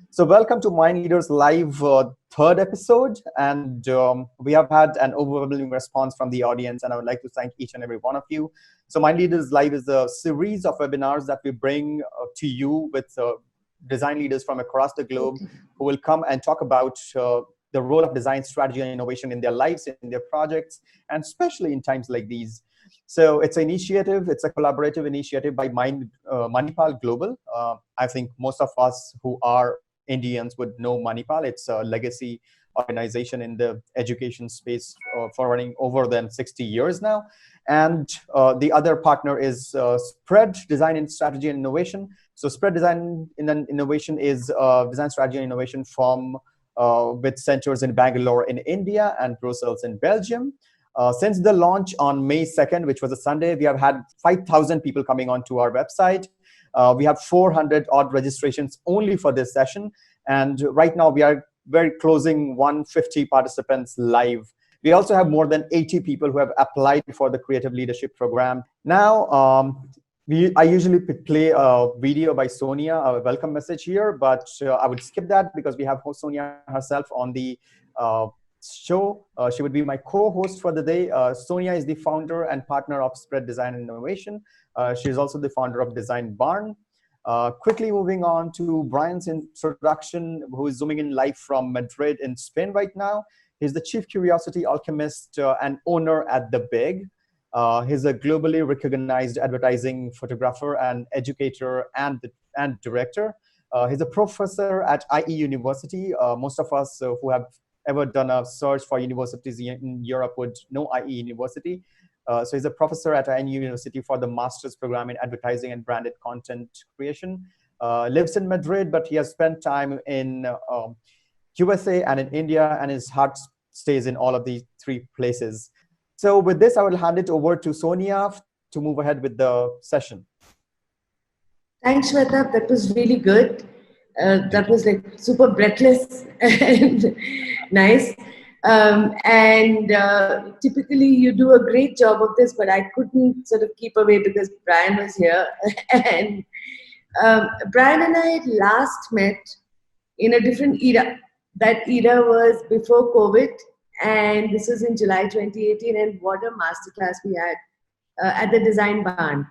So welcome to Mind Leaders Live third episode, and we have had an overwhelming response from the audience, and I would like to thank each and every one of you. So Mind Leaders Live is a series of webinars that we bring to you with design leaders from across the globe who will come and talk about the role of design, strategy, and innovation in their lives, in their projects, and especially in times like these. So it's an initiative, it's a collaborative initiative by Manipal Global. I think most of us who are Indians would know Manipal. It's a legacy organization in the education space for running over than 60 years now. And the other partner is Spread Design and Strategy and Innovation. So Spread Design and Innovation is design strategy and innovation from with centers in Bangalore in India and Brussels in Belgium. Since the launch on May 2nd, which was a Sunday, we have had 5,000 people coming onto our website. We have 400 odd registrations only for this session. And right now we are closing 150 participants live. We also have more than 80 people who have applied for the Creative Leadership Program. Now, I usually play a video by Sonia, a welcome message here, but I would skip that because we have Sonia herself on the show. She would be my co-host for the day. Sonia is the founder and partner of Spread Design and Innovation. She is also the founder of Design Barn. Quickly moving on to Brian's introduction, who is zooming in live from Madrid in Spain right now. He's the Chief Curiosity Alchemist and owner at The Big. He's a globally recognized advertising photographer and educator and director. He's a professor at IE University. Most of us who have ever done a search for universities in Europe would know IE University. So he's a professor at IE University for the master's program in advertising and branded content creation. Lives in Madrid, but he has spent time in USA and in India, and his heart stays in all of these three places. So with this, I will hand it over to Sonia to move ahead with the session. Thanks, Shweta. That was really good. That was like super breathless and nice. Typically you do a great job of this, but I couldn't sort of keep away because Brian was here. And Brian and I last met in a different era. That era was before COVID, and this was in July 2018, and what a masterclass we had at the Design Barn.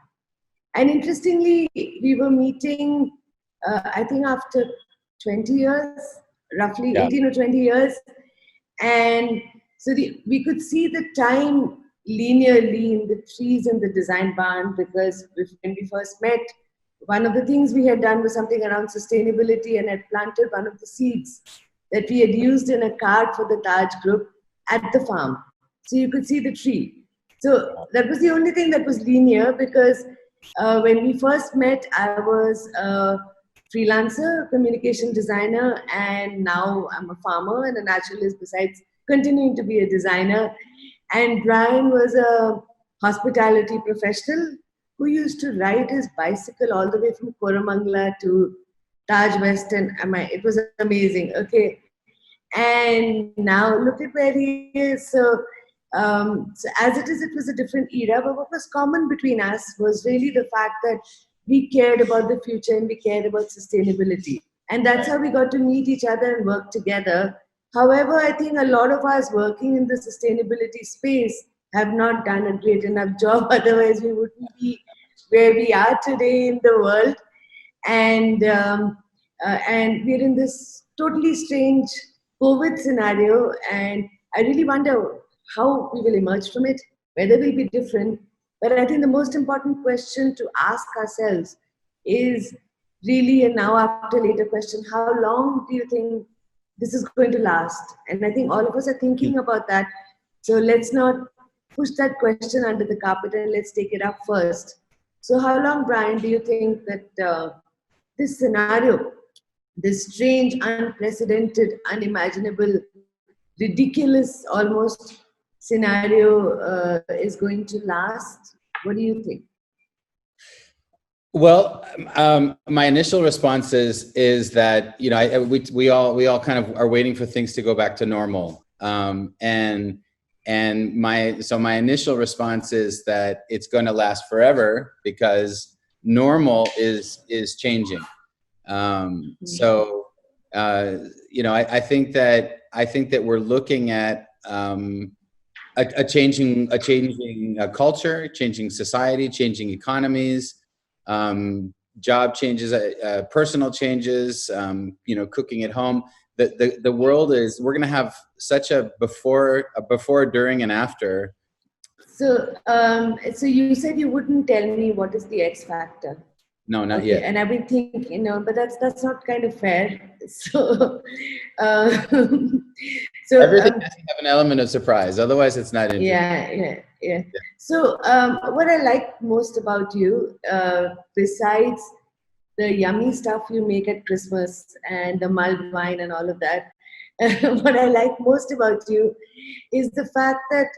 And interestingly, we were meeting, I think after 20 years, roughly 18 or 20 years. And so we could see the time linearly in the trees in the Design Barn, because when we first met, one of the things we had done was something around sustainability, and had planted one of the seeds that we had used in a card for the Taj group at the farm. So you could see the tree. So that was the only thing that was linear, because when we first met, I was a freelancer, communication designer, and now I'm a farmer and a naturalist besides continuing to be a designer. And Brian was a hospitality professional who used to ride his bicycle all the way from Koramangala to Taj West, and it was amazing. Okay. And now look at where he is. So as it is, it was a different era, but what was common between us was really the fact that we cared about the future and we cared about sustainability. And that's how we got to meet each other and work together. However, I think a lot of us working in the sustainability space have not done a great enough job. Otherwise, we wouldn't be where we are today in the world. And we're in this totally strange COVID scenario. And I really wonder how we will emerge from it, whether we'll be different. But I think the most important question to ask ourselves is really a now after later question: how long do you think this is going to last? And I think all of us are thinking about that. So let's not push that question under the carpet, and let's take it up first. So how long, Brian, do you think that this scenario, this strange, unprecedented, unimaginable, ridiculous almost scenario is going to last? What do you think? Well, my initial response is that, you know, we all kind of are waiting for things to go back to normal, and my initial response is that it's going to last forever because normal is changing. So, you know, I think that we're looking at a changing culture, changing society, changing economies, job changes, personal changes, you know, cooking at home. The world is, we're going to have such a before, during, and after. So, so you said you wouldn't tell me what is the X factor. No, not Okay, yet. and I've been thinking, you know, but that's not kind of fair. So, so Everything has to have an element of surprise, otherwise it's not interesting. yeah. So, what I like most about you, besides the yummy stuff you make at Christmas and the mulled wine and all of that, what I like most about you is the fact that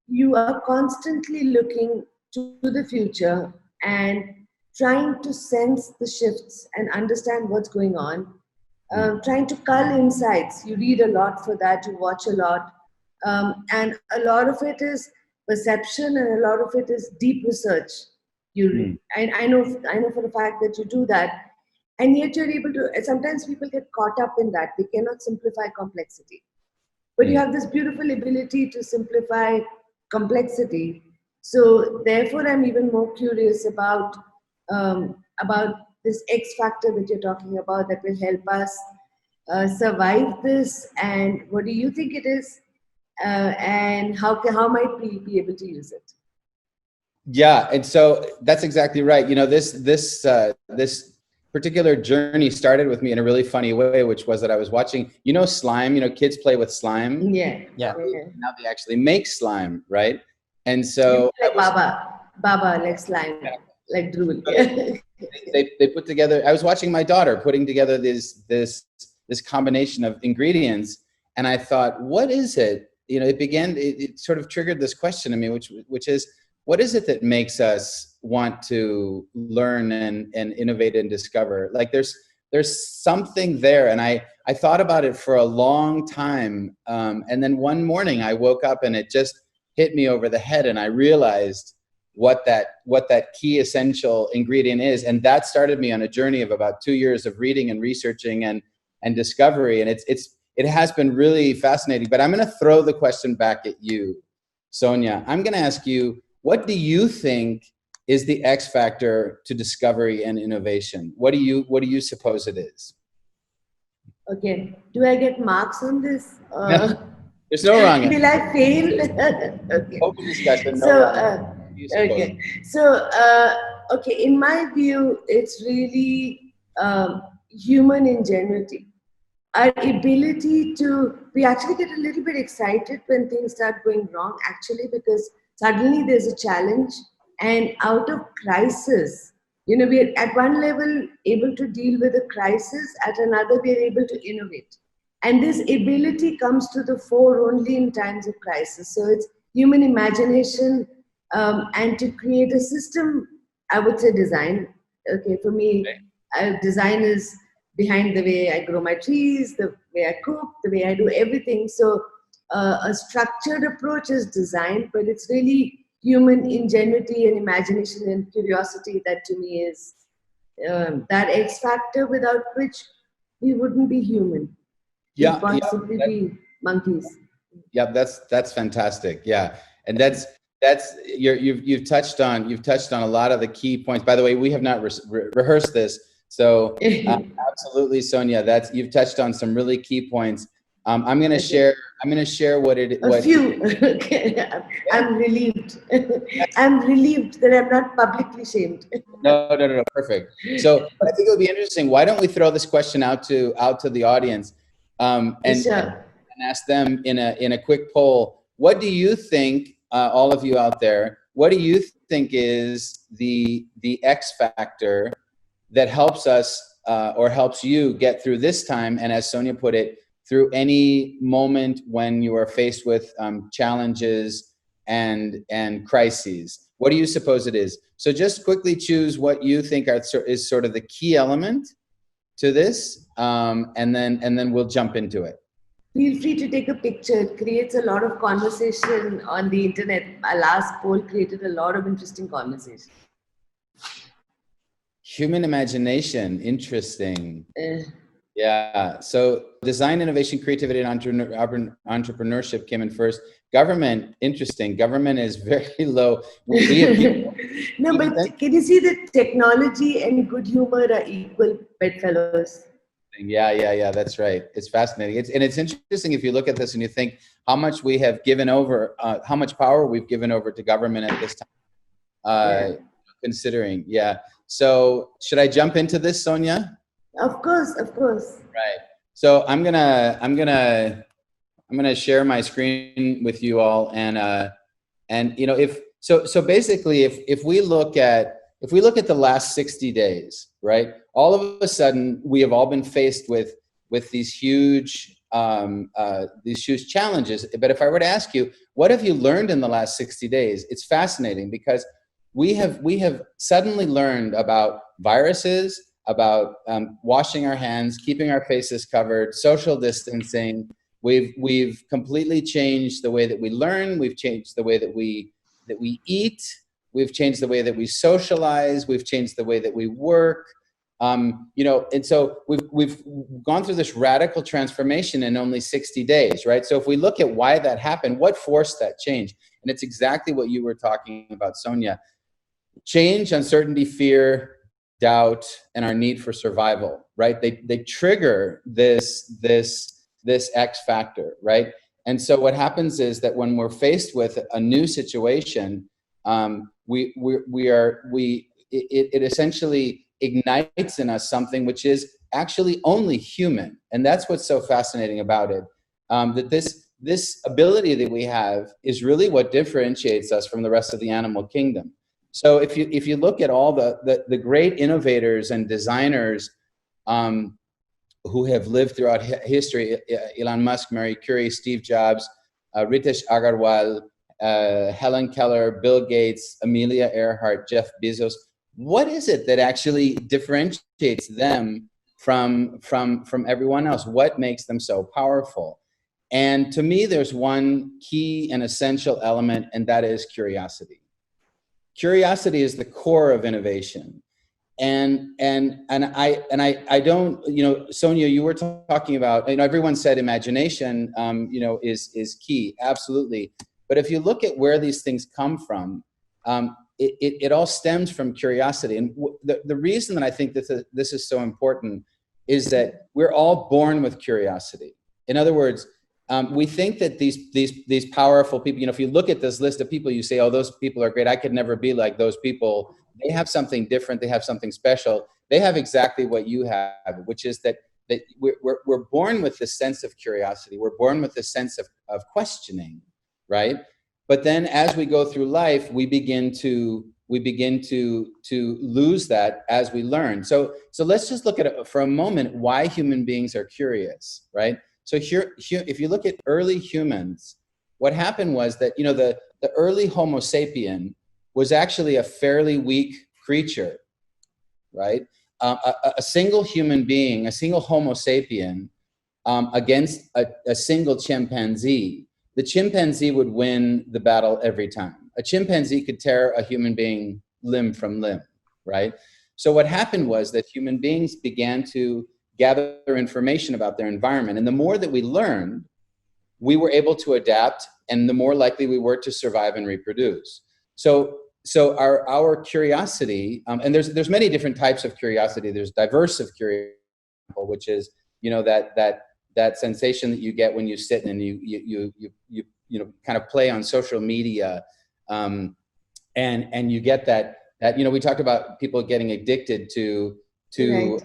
you are constantly looking to the future and trying to sense the shifts and understand what's going on, trying to cull insights. You read a lot for that, you watch a lot, and a lot of it is perception and a lot of it is deep research. You read. And I know for the fact that you do that, and yet you're able to. Sometimes people get caught up in that; they cannot simplify complexity. But you have this beautiful ability to simplify complexity. So therefore, I'm even more curious about this X factor that you're talking about that will help us survive this. And what do you think it is? And how might we be able to use it? Yeah, and so that's exactly right. You know, this particular journey started with me in a really funny way, which was that I was watching, you know, slime. You know, kids play with slime. Yeah. Now they actually make slime, right? And so like Baba, like slime, like drool. They put together. I was watching my daughter putting together this combination of ingredients, and I thought, what is it? You know, it sort of triggered this question in me, which is, what is it that makes us want to learn and innovate and discover? Like there's something there. And I thought about it for a long time. And then one morning I woke up and it just hit me over the head. And I realized what that key essential ingredient is. And that started me on a journey of about 2 years of reading and researching and discovery. And it has been really fascinating. But I'm going to throw the question back at you, Sonia. I'm going to ask you, what do you think is the X factor to discovery and innovation? What do you suppose it is? Okay. Do I get marks on this? No, there's no wrong answer. Will I fail? Okay. Open discussion. So, okay. So, okay. In my view, it's really human ingenuity. Our ability we actually get a little bit excited when things start going wrong, actually, because suddenly there's a challenge, and out of crisis, you know, we're at one level able to deal with a crisis, at another we're able to innovate. And this ability comes to the fore only in times of crisis. So it's human imagination, and to create a system, I would say design. Okay, for me, design is behind the way I grow my trees, the way I cook, the way I do everything. So a structured approach is design, but it's really human ingenuity and imagination and curiosity that to me is that X factor, without which we wouldn't be human. We'd possibly be monkeys. Yeah, that's fantastic. Yeah, and you've touched on a lot of the key points. By the way, we have not rehearsed this, so absolutely, Sonia. You've touched on some really key points. I'm going to share what it. A few. Okay. I'm relieved. I'm relieved that I'm not publicly shamed. No. Perfect. So I think it would be interesting. Why don't we throw this question out to the audience, and ask them in a quick poll? What do you think, all of you out there? What do you think is the X factor that helps us or helps you get through this time? And as Sonia put it, through any moment when you are faced with challenges and crises. What do you suppose it is? So just quickly choose what you think is sort of the key element to this, and then we'll jump into it. Feel free to take a picture. It creates a lot of conversation on the internet. Our last poll created a lot of interesting conversation. Human imagination, interesting. Uh, Yeah. So design, innovation, creativity, and entrepreneurship came in first. Government, interesting. Government is very low. We have people, no, but can you see that technology and good humor are equal bedfellows? yeah. That's right. It's fascinating. It's interesting if you look at this and you think how much we have given over, how much power we've given over to government at this time. Considering, yeah. So should I jump into this, Sonia? Of course, of course. Right. So I'm gonna share my screen with you all, and you know, so basically, if we look at the last 60 days, right? All of a sudden, we have all been faced with these huge challenges. But if I were to ask you, what have you learned in the last 60 days? It's fascinating because we have suddenly learned about viruses, about washing our hands, keeping our faces covered, social distancing. We've completely changed the way that we learn. We've changed the way that we eat. We've changed the way that we socialize. We've changed the way that we work. You know, and so we've gone through this radical transformation in only 60 days, right? So if we look at why that happened, what forced that change? And it's exactly what you were talking about, Sonia. Change, uncertainty, fear, doubt, and our need for survival, right? They trigger this X factor, right? And so what happens is that when we're faced with a new situation, it essentially ignites in us something which is actually only human, and that's what's so fascinating about it. That this ability that we have is really what differentiates us from the rest of the animal kingdom. So if you look at all the great innovators and designers who have lived throughout history, Elon Musk, Marie Curie, Steve Jobs, Ritesh Agarwal, Helen Keller, Bill Gates, Amelia Earhart, Jeff Bezos, what is it that actually differentiates them from everyone else? What makes them so powerful? And to me, there's one key and essential element, and that is curiosity. Curiosity is the core of innovation. And I don't, you know, Sonia, you were talking about, you know, everyone said imagination, you know, is key, absolutely. But if you look at where these things come from, it all stems from curiosity. And the reason that I think this is so important is that we're all born with curiosity. In other words, we think that these powerful people, you know, if you look at this list of people, you say, oh, those people are great. I could never be like those people. They have something different. They have something special. They have exactly what you have, which is that we're born with this sense of curiosity. We're born with this sense of questioning, right? But then as we go through life, we begin to lose that as we learn. So let's just look at it for a moment, why human beings are curious, right? So here, if you look at early humans, what happened was that, you know, the early Homo sapien was actually a fairly weak creature, right? A single human being, a single Homo sapien against a single chimpanzee, the chimpanzee would win the battle every time. A chimpanzee could tear a human being limb from limb, right? So what happened was that human beings began to gather information about their environment. And the more that we learned, we were able to adapt, and the more likely we were to survive and reproduce. So our curiosity, and there's many different types of curiosity. There's diversive curiosity, which is, you know, that sensation that you get when you sit and you know, kind of play on social media, and you get that, you know, we talked about people getting addicted to Right.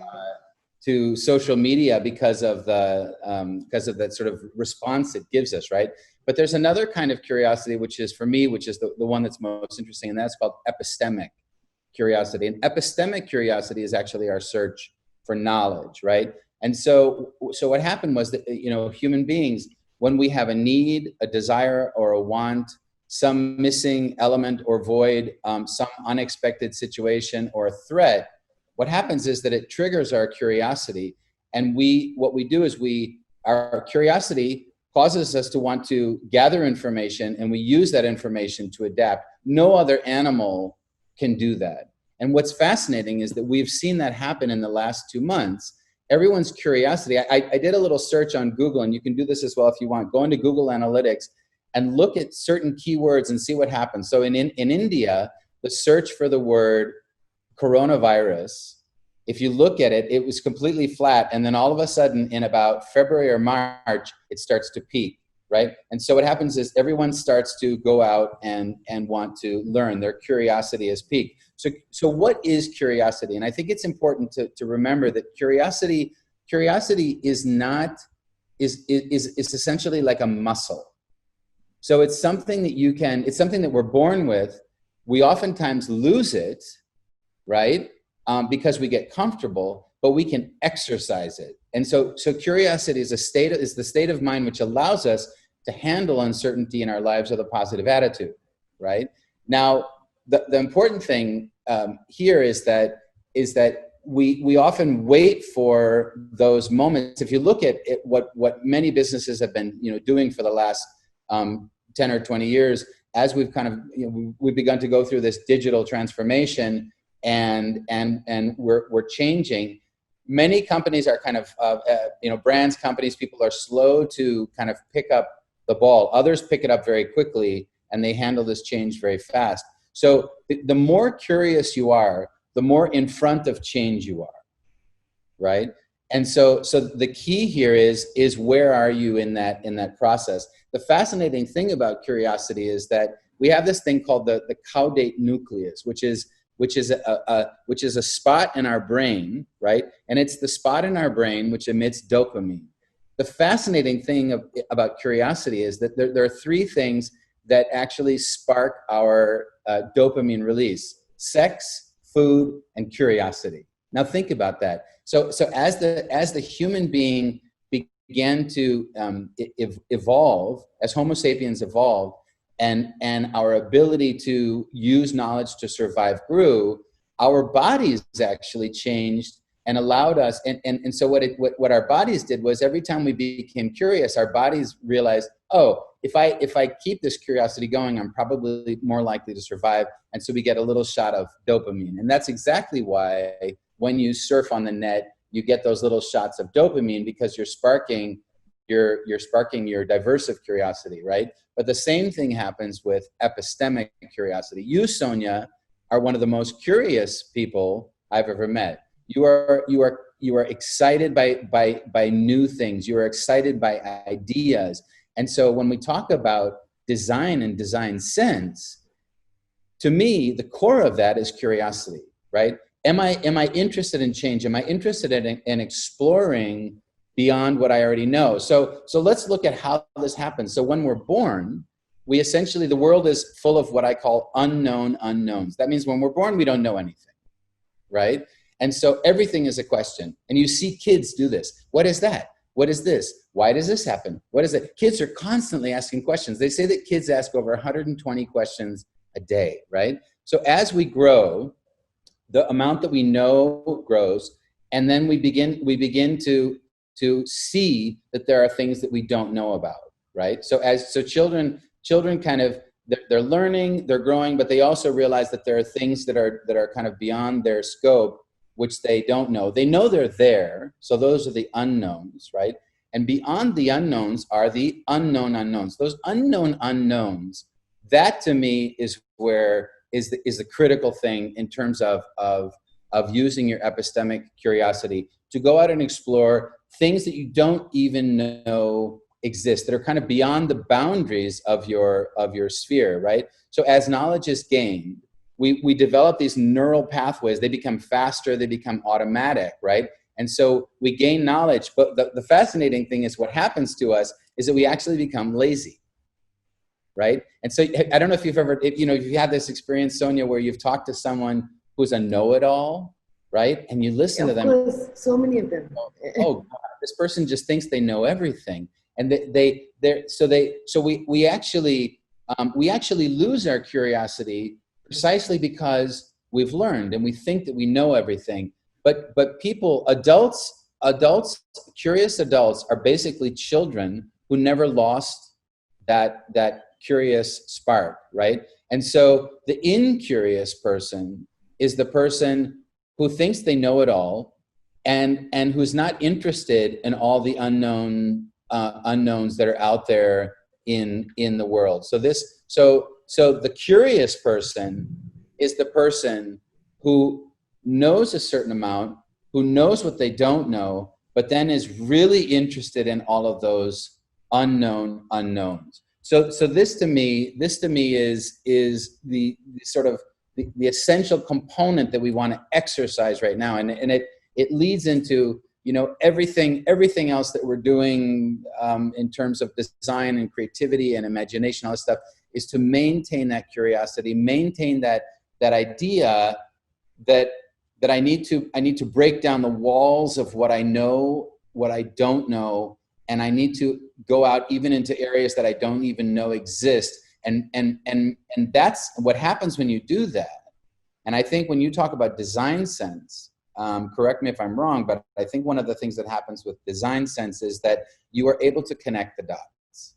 To social media because of that sort of response it gives us, right? But there's another kind of curiosity, which is, for me, which is the one that's most interesting, and that's called epistemic curiosity. And epistemic curiosity is actually our search for knowledge, right? And so what happened was that, you know, human beings, when we have a need, a desire, or a want, some missing element or void, some unexpected situation or threat, what happens is that it triggers our curiosity. And what we do is our curiosity causes us to want to gather information, and we use that information to adapt. No other animal can do that. And what's fascinating is that we've seen that happen in the last 2 months. Everyone's curiosity. I did a little search on Google, and you can do this as well if you want. Go into Google Analytics and look at certain keywords and see what happens. So in India, the search for the word coronavirus, if you look at it, it was completely flat. And then all of a sudden in about February or March, it starts to peak, right? And so what happens is everyone starts to go out and want to learn. Their curiosity is peaked. So what is curiosity? And I think it's important to remember that curiosity is not, is essentially like a muscle. So it's something that it's something that we're born with. We oftentimes lose it, right? Because we get comfortable, but we can exercise it. And so curiosity is the state of mind which allows us to handle uncertainty in our lives with a positive attitude, right? Now, the important thing here is that we often wait for those moments. If you look at what many businesses have been doing for the last 10 or 20 years, as we've kind of we've begun to go through this digital transformation, and we're changing. Many companies are kind of brands, companies, people are slow to kind of pick up the ball. Others pick it up very quickly, and they handle this change very fast. So the more curious you are, the more in front of change you are, right? And so the key here is where are you in that process? The fascinating thing about curiosity is that we have this thing called the caudate nucleus, which is a spot in our brain, right? And it's the spot in our brain which emits dopamine. The fascinating thing about curiosity is that there are three things that actually spark our dopamine release: sex, food, and curiosity. Now think about that. So as the human being began to evolve, as Homo sapiens evolved, and our ability to use knowledge to survive grew, our bodies actually changed and allowed us. And so what our bodies did was, every time we became curious, our bodies realized, oh, if I keep this curiosity going, I'm probably more likely to survive. And so we get a little shot of dopamine. And that's exactly why when you surf on the net, you get those little shots of dopamine, because you're sparking your diversive curiosity, right? But the same thing happens with epistemic curiosity. You, Sonia, are one of the most curious people I've ever met. You are excited by new things. You are excited by ideas. And so when we talk about design and design sense, to me, the core of that is curiosity, right? Am I interested in change? Am I interested in exploring beyond what I already know? So let's look at how this happens. So when we're born, we essentially, the world is full of what I call unknown unknowns. That means when we're born, we don't know anything, right? And so everything is a question. And you see kids do this. What is that? What is this? Why does this happen? What is it? Kids are constantly asking questions. They say that kids ask over 120 questions a day, right? So as we grow, the amount that we know grows, and then we begin to see that there are things that we don't know about, right? So children kind of, they're learning, they're growing, but they also realize that there are things that are kind of beyond their scope, which they don't know. They know they're there, so those are the unknowns, right? And beyond the unknowns are the unknown unknowns. Those unknown unknowns, that to me is where is the critical thing in terms of using your epistemic curiosity to go out and explore things that you don't even know exist, that are kind of beyond the boundaries of your sphere, right? So as knowledge is gained, we develop these neural pathways. They become faster, they become automatic, right? And so we gain knowledge, but the fascinating thing is what happens to us is that we actually become lazy, right? And so I don't know if you've ever, if you had this experience, Sonia, where you've talked to someone who's a know-it-all, right? And you listen to them. Of course, so many of them. Oh God, this person just thinks they know everything. And we actually lose our curiosity precisely because we've learned and we think that we know everything. But people, adults, curious adults are basically children who never lost that curious spark, right? And so the incurious person is the person who thinks they know it all, and who's not interested in all the unknowns that are out there in the world. So the curious person is the person who knows a certain amount, who knows what they don't know, but then is really interested in all of those unknowns. So this to me is the sort of the essential component that we want to exercise right now, and it leads into, you know, everything else that we're doing in terms of design and creativity and imagination, all this stuff, is to maintain that curiosity, maintain that idea that I need to break down the walls of what I know, what I don't know, and I need to go out even into areas that I don't even know exist. And that's what happens when you do that. And I think when you talk about design sense, correct me if I'm wrong, but I think one of the things that happens with design sense is that you are able to connect the dots,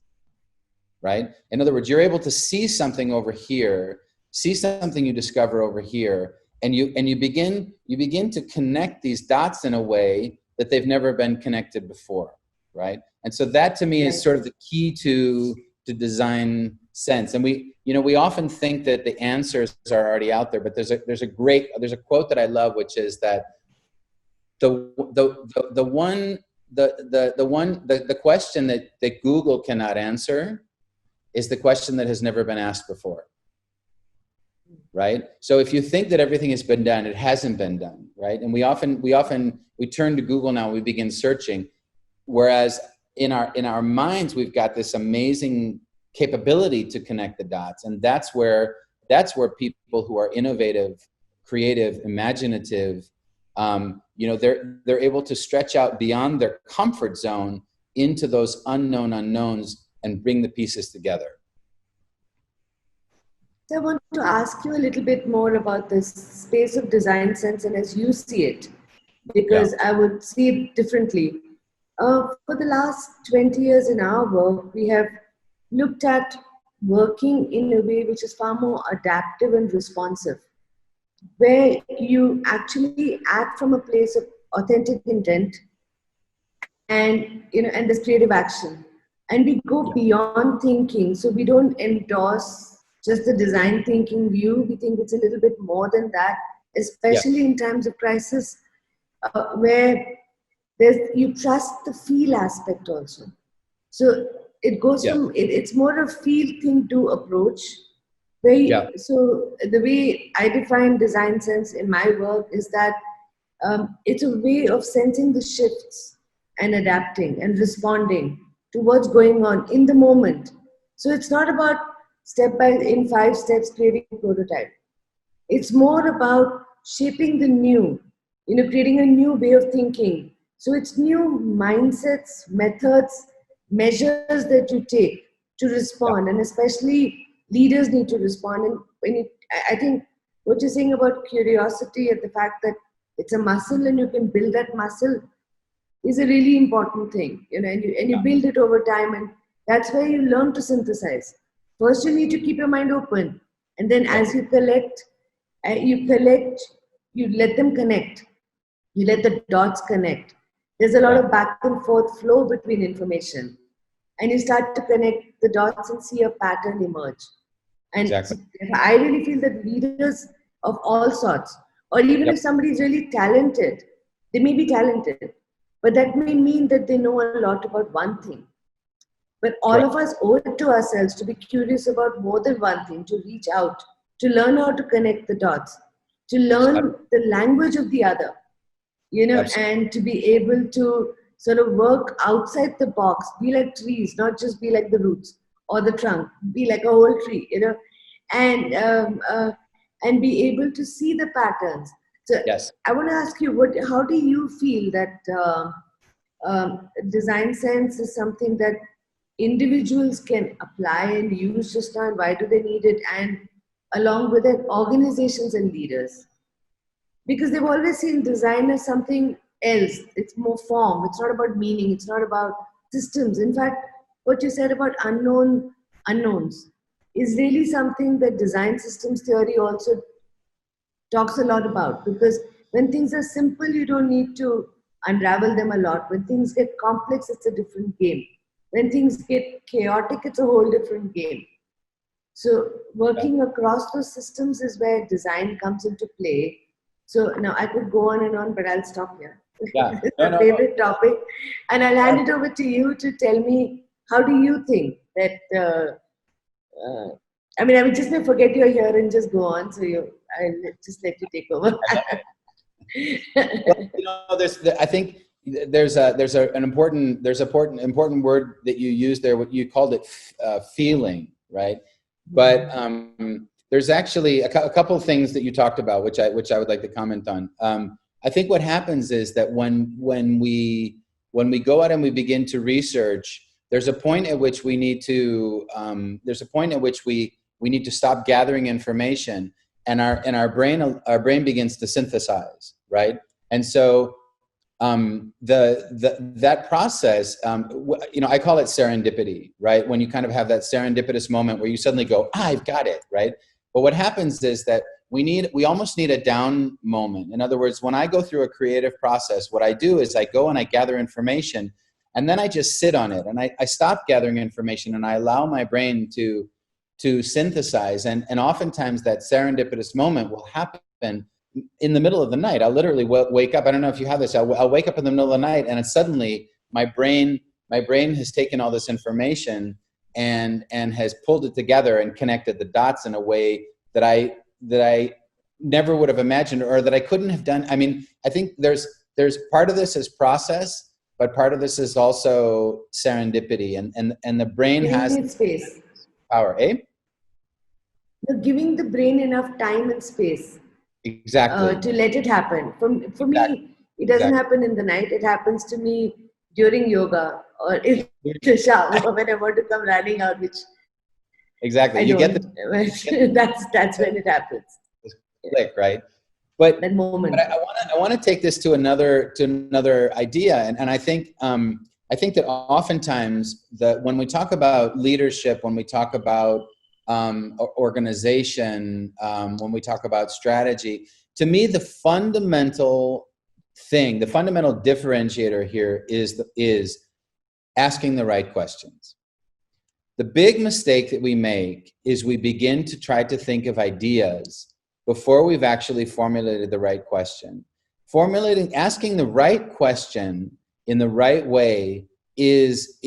right? In other words, you're able to see something over here, see something you discover over here, and you begin to connect these dots in a way that they've never been connected before, right? And so that to me is sort of the key to design sense. And we often think that the answers are already out there, but there's a quote that I love, which is that the question that Google cannot answer is the question that has never been asked before. Right? So if you think that everything has been done, it hasn't been done, right? And we turn to Google now, we begin searching, whereas in our minds, we've got this amazing capability to connect the dots. And that's where people who are innovative, creative, imaginative, they're able to stretch out beyond their comfort zone into those unknowns and bring the pieces together. So I want to ask you a little bit more about this space of design sense and as you see it, because I would see it differently. For the last 20 years in our work, we have looked at working in a way which is far more adaptive and responsive, where you actually act from a place of authentic intent and this creative action. And we go beyond thinking, so we don't endorse just the design thinking view. We think it's a little bit more than that, especially in times of crisis, where you trust the feel aspect also. So it goes from, it's more a feel, think, do approach. So the way I define design sense in my work is that it's a way of sensing the shifts and adapting and responding to what's going on in the moment. So it's not about in 5 steps creating a prototype. It's more about shaping the new, creating a new way of thinking. So it's new mindsets, methods, measures that you take to respond, and especially leaders need to respond. And I think what you're saying about curiosity and the fact that it's a muscle and you can build that muscle is a really important thing, and you build it over time, and that's where you learn to synthesize. First, you need to keep your mind open, and then as you collect, you let them connect. You let the dots connect. There's a lot of back and forth flow between information, and you start to connect the dots and see a pattern emerge. And I really feel that leaders of all sorts, or even if somebody is really talented, they may be talented, but that may mean that they know a lot about one thing. But all of us owe it to ourselves to be curious about more than one thing, to reach out, to learn how to connect the dots, to learn the language of the other, and to be able to sort of work outside the box, be like trees, not just be like the roots or the trunk, be like a whole tree, and be able to see the patterns. So I want to ask you, how do you feel that design sense is something that individuals can apply and use just now, and why do they need it, and along with it, organizations and leaders? Because they've always seen design as something else. It's more form. It's not about meaning. It's not about systems. In fact, what you said about unknowns is really something that design systems theory also talks a lot about, because when things are simple, you don't need to unravel them a lot. When things get complex, it's a different game. When things get chaotic, it's a whole different game. So working across those systems is where design comes into play. So now I could go on and on, but I'll stop here. Yeah. It's a favorite topic. And I'll hand it over to you to tell me, how do you think that, I mean, I would just forget you're here and just go on. So I'll just let you take over. Well, I think there's an important word that you used there. What you called it, feeling, right? But there's actually a couple of things that you talked about, which I would like to comment on. I think what happens is that when we go out and we begin to research, there's a point at which we need to we need to stop gathering information, and our brain begins to synthesize, right? And so that process, I call it serendipity, right? When you kind of have that serendipitous moment where you suddenly go, I've got it, right? But what happens is that we almost need a down moment. In other words, when I go through a creative process, what I do is I go and I gather information, and then I just sit on it, and I stop gathering information, and I allow my brain to synthesize. And oftentimes that serendipitous moment will happen in the middle of the night. I'll literally wake up. I don't know if you have this. I'll wake up in the middle of the night, and suddenly my brain has taken all this information and has pulled it together and connected the dots in a way that I never would have imagined, or that I couldn't have done. I mean, I think there's part of this is process, but part of this is also serendipity, and the brain has space. Power, eh? You're giving the brain enough time and space. Exactly. To let it happen. For me, it doesn't happen in the night. It happens to me during yoga, or in the shower when I want to come running out, which exactly. That's when it happens. Click, right? But that moment. But I want to take this to another idea, and I think that oftentimes when we talk about leadership, when we talk about organization, when we talk about strategy, to me the fundamental differentiator here is asking the right questions. The big mistake that we make is we begin to try to think of ideas before we've actually formulated the right question. Asking the right question in the right way is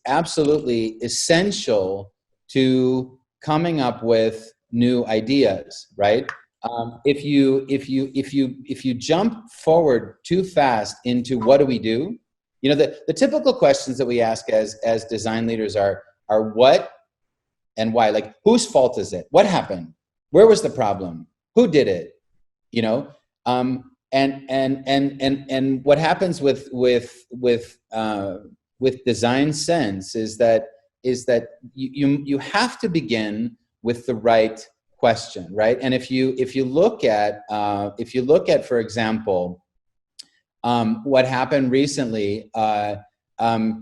absolutely essential to coming up with new ideas, right? If you jump forward too fast into what do we do, the typical questions that we ask as design leaders are what and why. Like, whose fault is it? What happened? Where was the problem? Who did it? And what happens with design sense is that you have to begin with the right question, right? And if you look at for example, what happened recently, many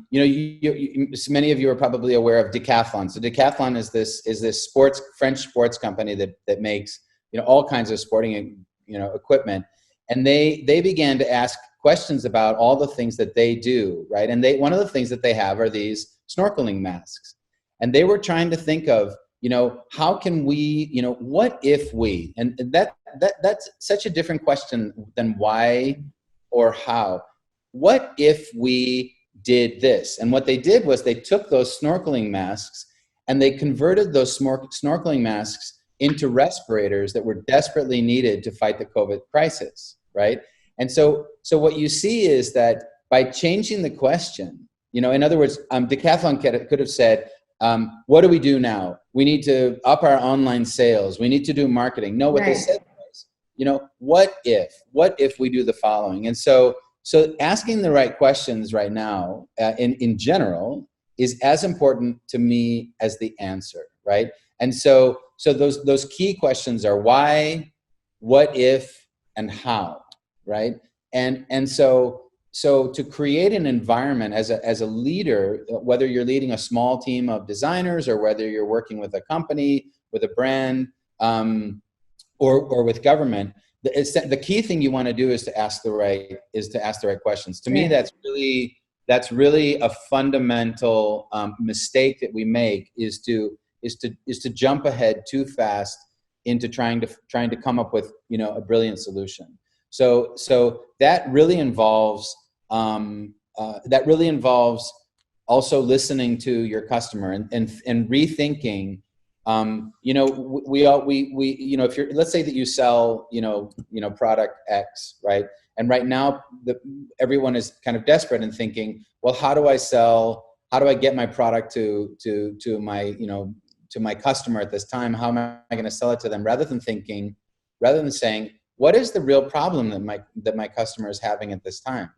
of you are probably aware of Decathlon. So Decathlon is this French sports company that makes all kinds of sporting equipment, and they began to ask questions about all the things that they do, right? And one of the things that they have are these snorkeling masks, and they were trying to think of how can we, what if we, and that's such a different question than why or how. What if we did this? And what they did was they took those snorkeling masks and they converted those snorkeling masks into respirators that were desperately needed to fight the COVID crisis, right? And so what you see is that by changing the question, in other words, Decathlon could have said, what do we do now? We need to up our online sales. We need to do marketing. No, what they said was, what if we do the following? And so asking the right questions right now, in general, is as important to me as the answer, right? And so those key questions are why, what if, and how, right? And so to create an environment as a leader, whether you're leading a small team of designers or whether you're working with a company, with a brand, or with government, the key thing you want to do is to ask the right questions. To me, that's really a fundamental mistake that we make, is to jump ahead too fast into trying to come up with, you know, a brilliant solution. So that really involves also listening to your customer and rethinking. You know, we you know, if you're, let's say that you sell, you know, product X, right? And right now everyone is kind of desperate and thinking, well, how do I get my product to my, you know, to my customer at this time? How am I going to sell it to them? Rather than saying, what is the real problem that my customer is having at this time?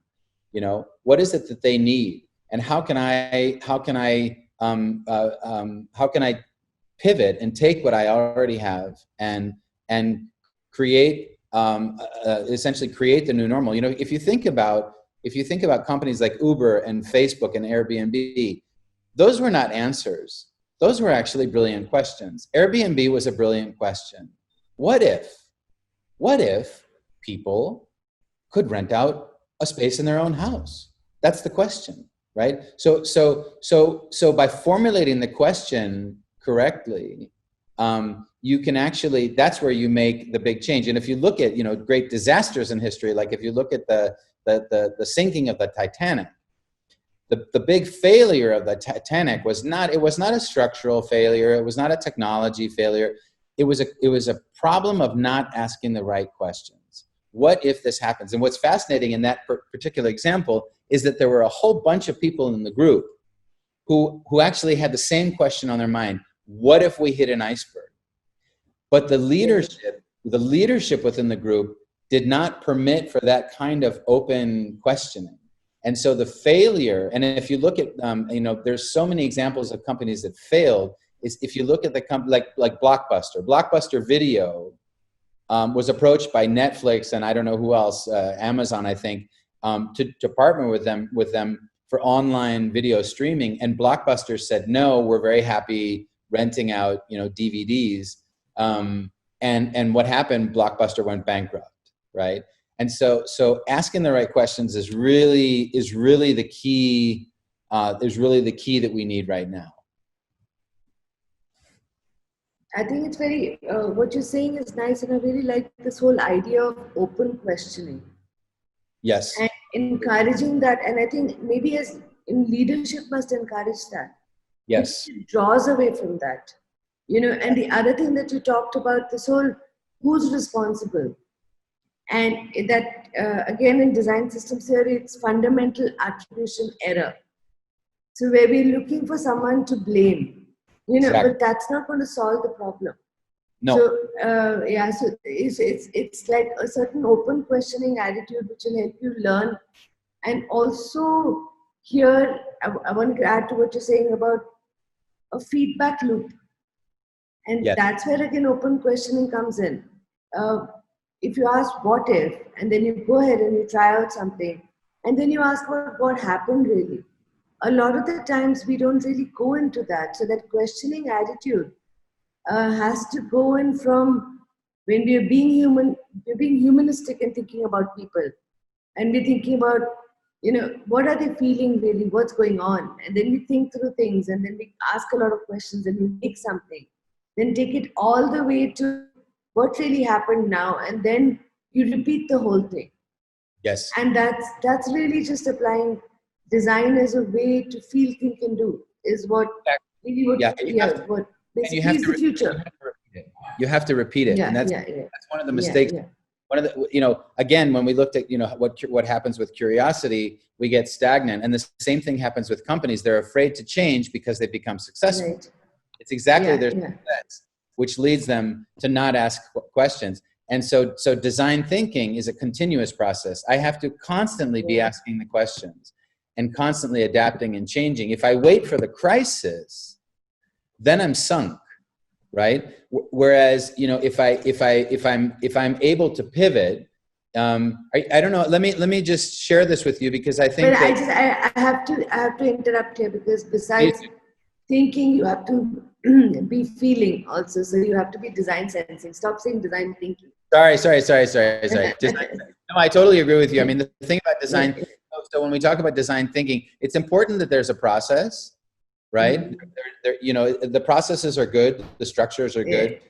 You know, what is it that they need? And how can I pivot and take what I already have and create, essentially create the new normal? You know, if you think about companies like Uber and Facebook and Airbnb, those were not answers. Those were actually brilliant questions. Airbnb was a brilliant question. What if people could rent out a space in their own house? That's the question, right? So by formulating the question correctly, you can actually, that's where you make the big change. And if you look at, you know, great disasters in history, like if you look at the sinking of the Titanic, the big failure of the Titanic was not a structural failure. It was not a technology failure. It was a problem of not asking the right questions. What if this happens? And what's fascinating in that particular example is that there were a whole bunch of people in the group who actually had the same question on their mind. What if we hit an iceberg? But the leadership within the group did not permit for that kind of open questioning. And so the failure, and if you look at, you know, there's so many examples of companies that failed, is if you look at the company like Blockbuster Video was approached by Netflix and I don't know who else, Amazon, I think, to partner with them for online video streaming. And Blockbuster said, no, we're very happy renting out, you know, DVDs. And what happened? Blockbuster went bankrupt, right? And so asking the right questions is really the key. Is really the key that we need right now. I think it's very, what you're saying is nice, and I really like this whole idea of open questioning. Yes. And encouraging that, and I think maybe as in leadership must encourage that. Yes. It draws away from that, you know. And the other thing that you talked about, this whole who's responsible, and that again in design systems theory, it's fundamental attribution error. So where we're looking for someone to blame, you know, Exactly. but that's not going to solve the problem. No. So yeah, so it's like a certain open questioning attitude which will help you learn. And also here, I want to add to what you're saying about a feedback loop. And Yes. that's where again open questioning comes in. If you ask what if, and then you go ahead and you try out something, and then you ask what happened really. A lot of the times we don't really go into that. So that questioning attitude has to go in from when we're being human, we're being humanistic and thinking about people. And we're thinking about, you know, what are they feeling really? What's going on? And then we think through things, and then we ask a lot of questions, and we make something. Then take it all the way to what really happened now, and then you repeat the whole thing. Yes. And that's really just applying design as a way to feel, think, and do is what really what basically is the future. You have to repeat it, and that's one of the mistakes. One of the, you know, again, when we looked at, you know, what happens with curiosity, we get stagnant, and the same thing happens with companies. They're afraid to change because they've become successful. Right. It's exactly their success, which leads them to not ask questions. And so design thinking is a continuous process. I have to constantly be asking the questions and constantly adapting and changing. If I wait for the crisis, then I'm sunk, right? Whereas, you know, if I'm able to pivot, I don't know. Let me just share this with you, because I think. But I have to interrupt here, because besides thinking, you have to be feeling also. So you have to be design sensing. Stop saying design thinking. Sorry. No, I totally agree with you. I mean, the thing about design, so when we talk about design thinking, it's important that there's a process, right? You know, the processes are good, the structures are good,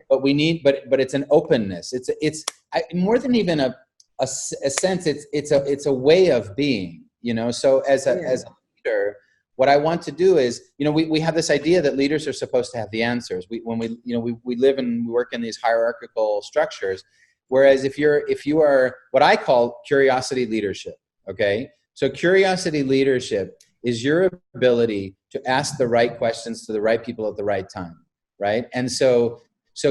but we need, but it's an openness. It's more than even a sense. It's a way of being. You know, so as a leader, what I want to do is, you know, we have this idea that leaders are supposed to have the answers. We live and we work in these hierarchical structures. Whereas if you are what I call curiosity leadership, okay? So curiosity leadership is your ability to ask the right questions to the right people at the right time, right? And so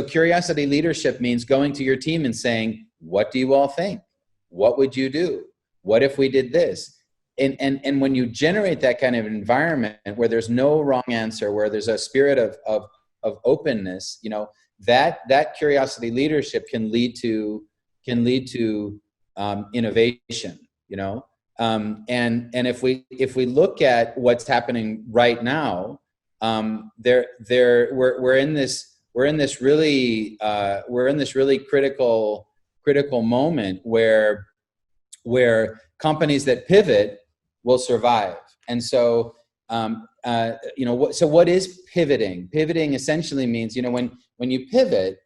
curiosity leadership means going to your team and saying, what do you all think? What would you do? What if we did this? And when you generate that kind of environment where there's no wrong answer, where there's a spirit of openness, you know, that curiosity leadership can lead to innovation, you know. And if we look at what's happening right now, we're in this really critical moment where companies that pivot will survive. And so, you know, so what is pivoting? Pivoting essentially means, you know, when you pivot,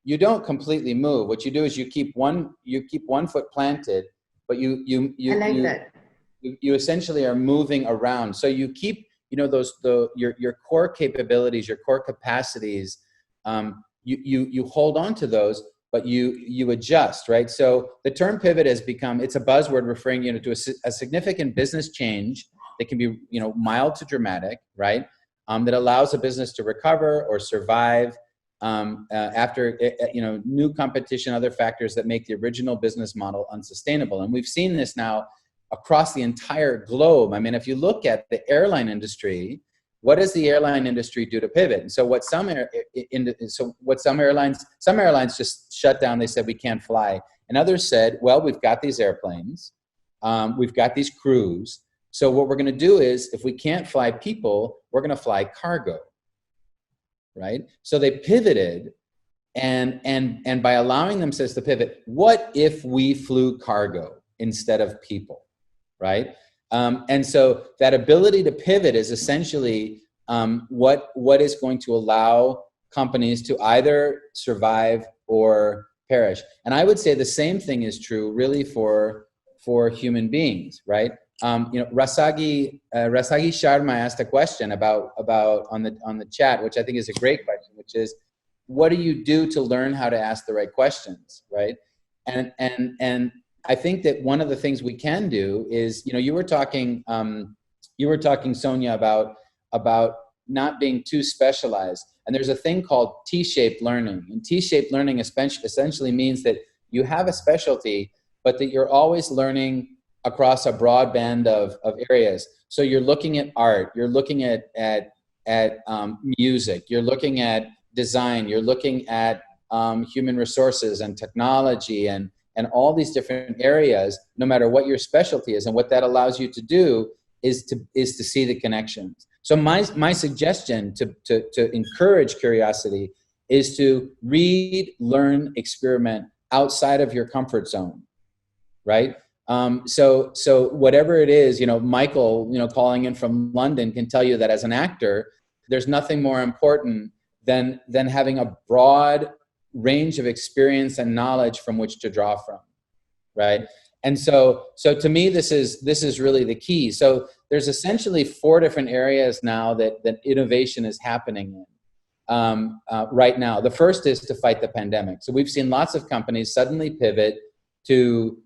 you don't completely move. What you do is you keep one foot planted, but you essentially are moving around. So you keep, you know, your core capabilities, your core capacities, you hold on to those, but you adjust, right? So the term pivot has become, it's a buzzword referring, you know, to a significant business change that can be, you know, mild to dramatic, right? That allows a business to recover or survive after, you know, new competition, other factors that make the original business model unsustainable. And we've seen this now across the entire globe. I mean, if you look at the airline industry, what does the airline industry do to pivot? And so what some airlines just shut down. They said, we can't fly. And others said, well, we've got these airplanes. We've got these crews. So what we're going to do is, if we can't fly people, we're going to fly cargo, right? So they pivoted, and by allowing themselves to pivot, what if we flew cargo instead of people, right? And so that ability to pivot is essentially what is going to allow companies to either survive or perish. And I would say the same thing is true really for human beings, right? You know, Rasagi Sharma asked a question about on the chat, which I think is a great question, which is, what do you do to learn how to ask the right questions, right? And I think that one of the things we can do is, you know, you were talking, Sonia, about not being too specialized. And there's a thing called T-shaped learning. And T-shaped learning essentially means that you have a specialty, but that you're always learning across a broad band of areas. So you're looking at art, you're looking at music, you're looking at design, you're looking at human resources and technology and all these different areas, no matter what your specialty is. And what that allows you to do is to see the connections. So my suggestion to encourage curiosity is to read, learn, experiment outside of your comfort zone, right? So whatever it is, you know, Michael, you know, calling in from London can tell you that as an actor, there's nothing more important than having a broad range of experience and knowledge from which to draw from, right? And so to me, this is really the key. So there's essentially 4 different areas now that innovation is happening in right now. The first is to fight the pandemic. So we've seen lots of companies suddenly pivot to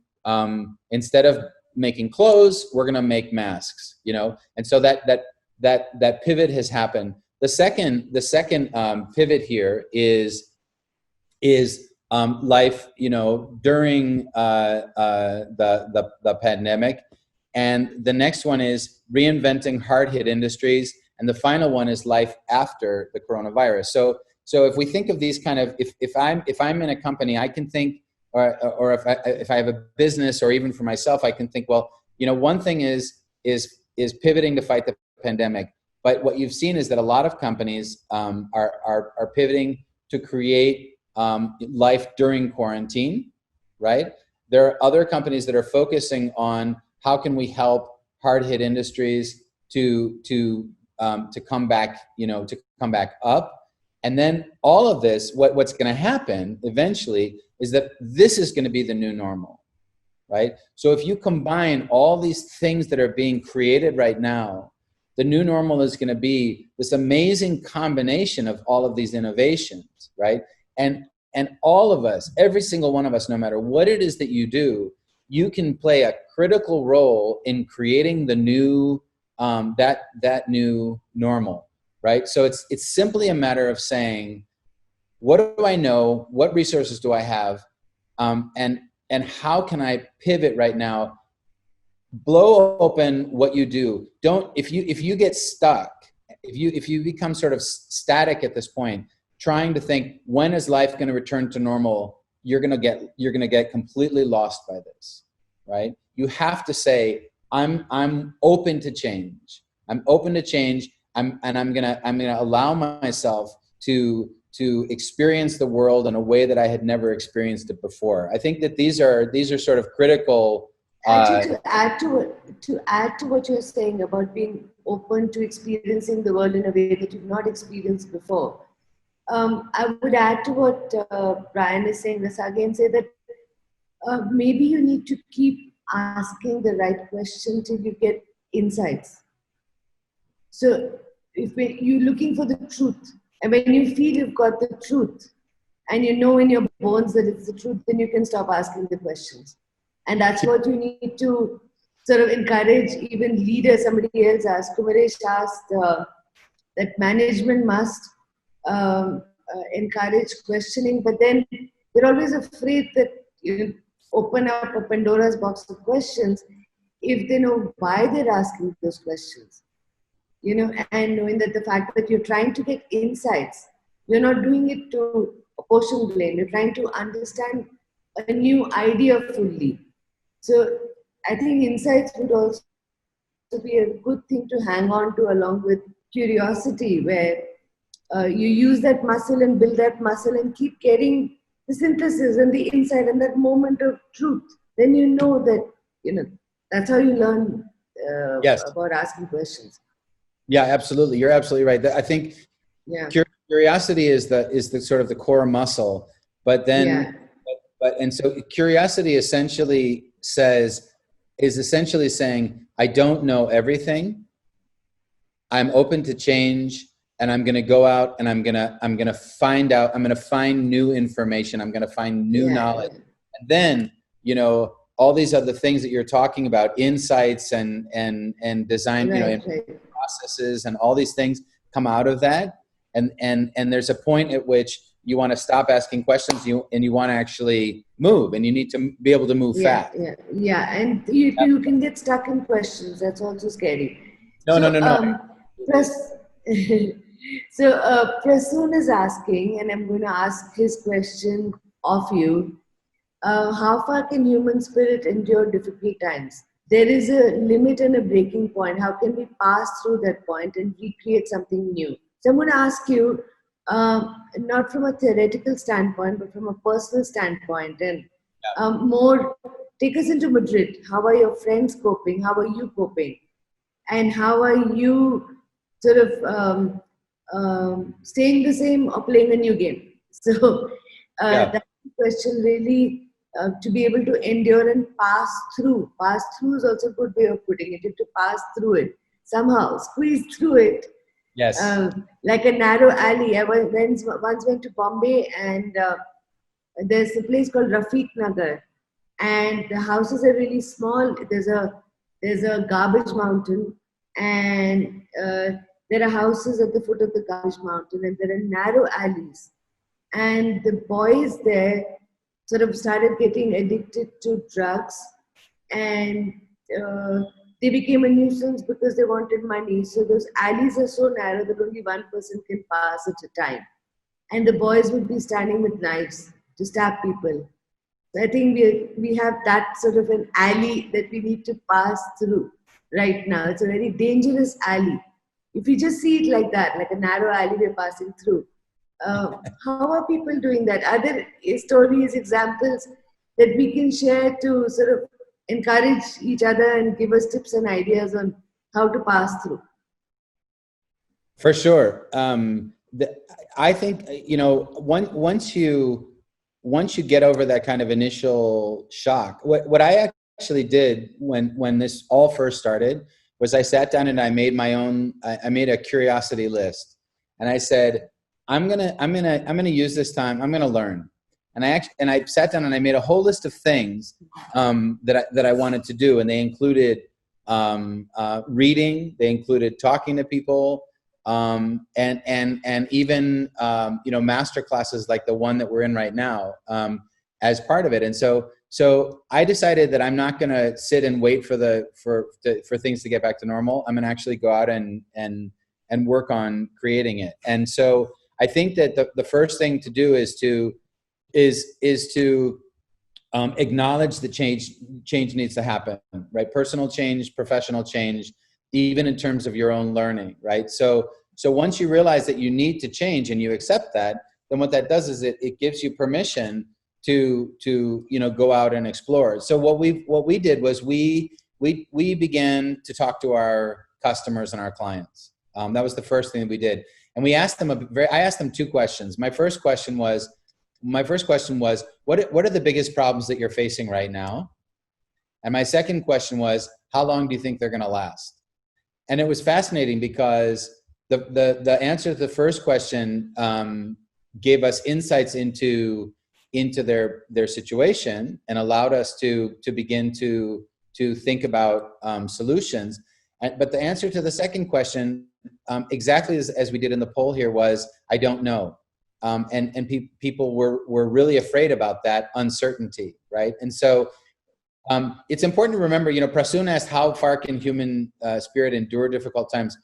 instead of making clothes, we're going to make masks, you know. And so that pivot has happened. The second pivot here is life, you know, during the pandemic, and the next one is reinventing hard-hit industries, and the final one is life after the coronavirus. So if we think of these kind of, if I'm in a company, I can think, or if I have a business, or even for myself, I can think, well, you know, one thing is pivoting to fight the pandemic. But what you've seen is that a lot of companies are pivoting to create life during quarantine, right? There are other companies that are focusing on how can we help hard-hit industries to come back, to come back up. And then all of this, what's going to happen eventually is that this is going to be the new normal, right? So if you combine all these things that are being created right now, the new normal is going to be this amazing combination of all of these innovations, right? And all of us, every single one of us, no matter what it is that you do, you can play a critical role in creating the new, that new normal, right? So it's simply a matter of saying, what do I know? What resources do I have? And how can I pivot right now? Blow open what you do. If you get stuck, if you become sort of static at this point, trying to think, when is life going to return to normal? You're going to get completely lost by this, right? You have to say, I'm open to change. I'm open to change. I'm going to allow myself to experience the world in a way that I had never experienced it before. I think that these are sort of critical. Actually, to add to what you're saying about being open to experiencing the world in a way that you've not experienced before, I would add to what Brian is saying, Rasagi, and say that maybe you need to keep asking the right question till you get insights. So if you're looking for the truth, and when you feel you've got the truth, and you know in your bones that it's the truth, then you can stop asking the questions. And that's what you need to sort of encourage even leaders. Somebody else asked, Kumaresh asked, that management must encourage questioning, but then they're always afraid that you open up a Pandora's box of questions if they know why they're asking those questions. And knowing that the fact that you're trying to get insights, you're not doing it to apportion blame, you're trying to understand a new idea fully. So I think insights would also be a good thing to hang on to along with curiosity, where you use that muscle and build that muscle and keep getting the synthesis and the insight and that moment of truth. Then you know that, that's how you learn Yes. about asking questions. Yeah, absolutely. You're absolutely right. I think curiosity is the sort of the core muscle, but then, and so curiosity essentially is essentially saying, I don't know everything. I'm open to change, and I'm going to go out and I'm going to find out, I'm going to find new information. I'm going to find new knowledge. And then, all these other things that you're talking about, insights and design, processes and all these things come out of that. And there's a point at which you want to stop asking questions, and you want to actually move, and you need to be able to move fast. And you can get stuck in questions. That's also scary. No. So Prasoon is asking, and I'm going to ask his question of you. How far can human spirit endure difficult times? There is a limit and a breaking point. How can we pass through that point and recreate something new? So I'm going to ask you, not from a theoretical standpoint, but from a personal standpoint, and more, take us into Madrid. How are your friends coping? How are you coping? And how are you sort of staying the same or playing a new game? So that's the question, really. To be able to endure and pass through. Pass through is also a good way of putting it. You have to pass through it. Somehow, squeeze through it. Yes. Like a narrow alley. I once went to Bombay, and there's a place called Rafiq Nagar. And the houses are really small. There's a garbage mountain. And there are houses at the foot of the garbage mountain. And there are narrow alleys. And the boys there sort of started getting addicted to drugs, and they became a nuisance because they wanted money. So those alleys are so narrow that only one person can pass at a time. And the boys would be standing with knives to stab people. So I think we have that sort of an alley that we need to pass through right now. It's a very dangerous alley. if you just see it like that, like a narrow alleyway passing through, how are people doing that? Are there stories, examples that we can share to sort of encourage each other and give us tips and ideas on how to pass through? For sure. I think, once you get over that kind of initial shock, what I actually did when this all first started was I sat down and I made I made a curiosity list, and I said, I'm gonna use this time. I'm gonna learn, and I sat down and I made a whole list of things that I wanted to do, and they included reading, they included talking to people, and even master classes like the one that we're in right now as part of it. And so I decided that I'm not going to sit and wait for things to get back to normal. I'm going to actually go out and work on creating it. And so I think that the first thing to do is to acknowledge that change needs to happen, right? Personal change, professional change, even in terms of your own learning, right? So once you realize that you need to change and you accept that, then what that does is it gives you permission to go out and explore. So what we did was we began to talk to our customers and our clients. That was the first thing that we did, and I asked them two questions. My first question was, what are the biggest problems that you're facing right now? And my second question was, how long do you think they're going to last? And it was fascinating because the answer to the first question gave us insights into their situation and allowed us to begin to think about solutions. But the answer to the second question, exactly as we did in the poll here, was, I don't know. And people were really afraid about that uncertainty, right? And so it's important to remember, Prasoon asked, how far can human spirit endure difficult times?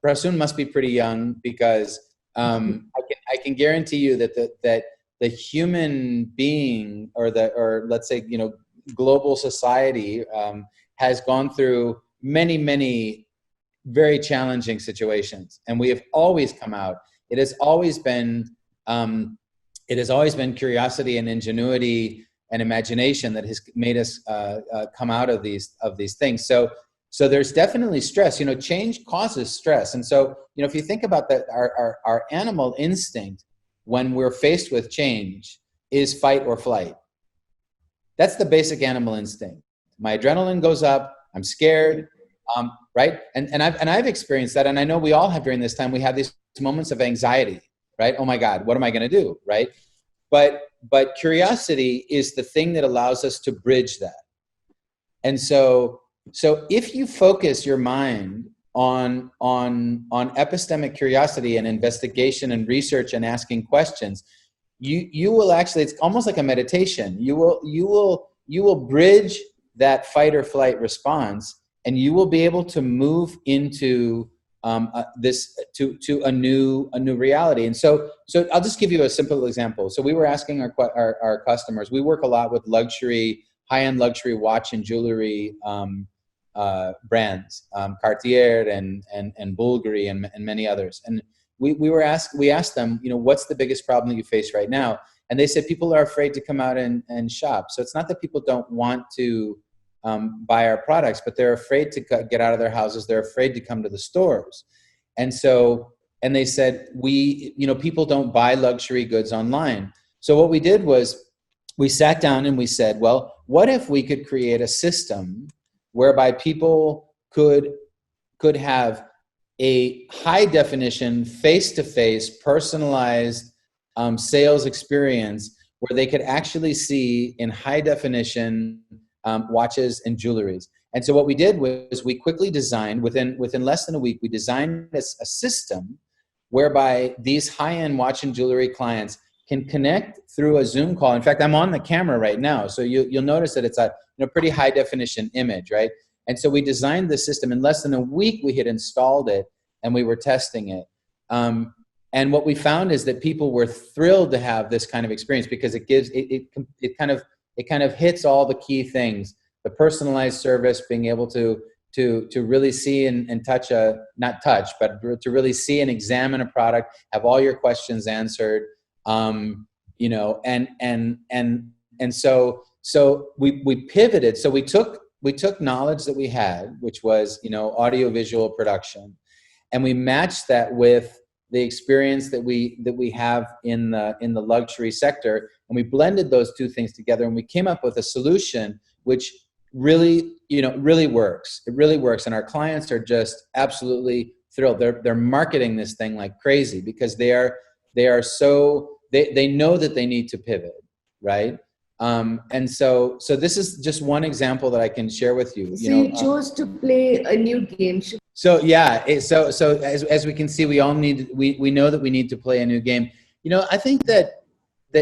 Prasoon must be pretty young, because I can guarantee you that the human being, or let's say, global society has gone through many, many very challenging situations, and we have always come out. It has always been curiosity and ingenuity and imagination that has made us come out of these things. So there's definitely stress. Change causes stress, and so if you think about that, our animal instinct when we're faced with change is fight or flight. That's the basic animal instinct. My adrenaline goes up. I'm scared, right? And I've experienced that, and I know we all have during this time. We have these moments of anxiety, right? Oh my God, what am I going to do, right? But curiosity is the thing that allows us to bridge that. And so if you focus your mind on epistemic curiosity and investigation and research and asking questions, you will actually, it's almost like a meditation. You will bridge that fight or flight response, and you will be able to move into to a new reality. And so I'll just give you a simple example. So we were asking our customers. We work a lot with high-end luxury watch and jewelry brands, Cartier and Bulgari and many others. And we asked them, what's the biggest problem that you face right now? And they said people are afraid to come out and shop. So it's not that people don't want to buy our products, but they're afraid to get out of their houses. They're afraid to come to the stores. And they said, people don't buy luxury goods online. So what we did was we sat down and we said, well, what if we could create a system whereby people could have a high definition, face-to-face, personalized sales experience where they could actually see in high definition watches and jewelries. And so what we did was we quickly designed, within less than a week, we designed a system whereby these high-end watch and jewelry clients can connect through a Zoom call. In fact, I'm on the camera right now, so you'll notice that it's a pretty high definition image, right? And so we designed the system. In less than a week, we had installed it and we were testing it. And what we found is that people were thrilled to have this kind of experience because it kind of hits all the key things: the personalized service, being able to to really see and touch not touch, but to really see and examine a product, have all your questions answered, you know, and so we pivoted. So we took knowledge that we had, which was, you know, audiovisual production, and we matched that with the experience that we have in the luxury sector, and we blended those two things together, and we came up with a solution which really, you know, really works. It really works, and our clients are just absolutely thrilled. They're marketing this thing like crazy because they are so they know that they need to pivot, right? And so this is just one example that I can share with you. So you chose to play a new game. So yeah, so as we can see, we all need we know that we need to play a new game. You know, I think that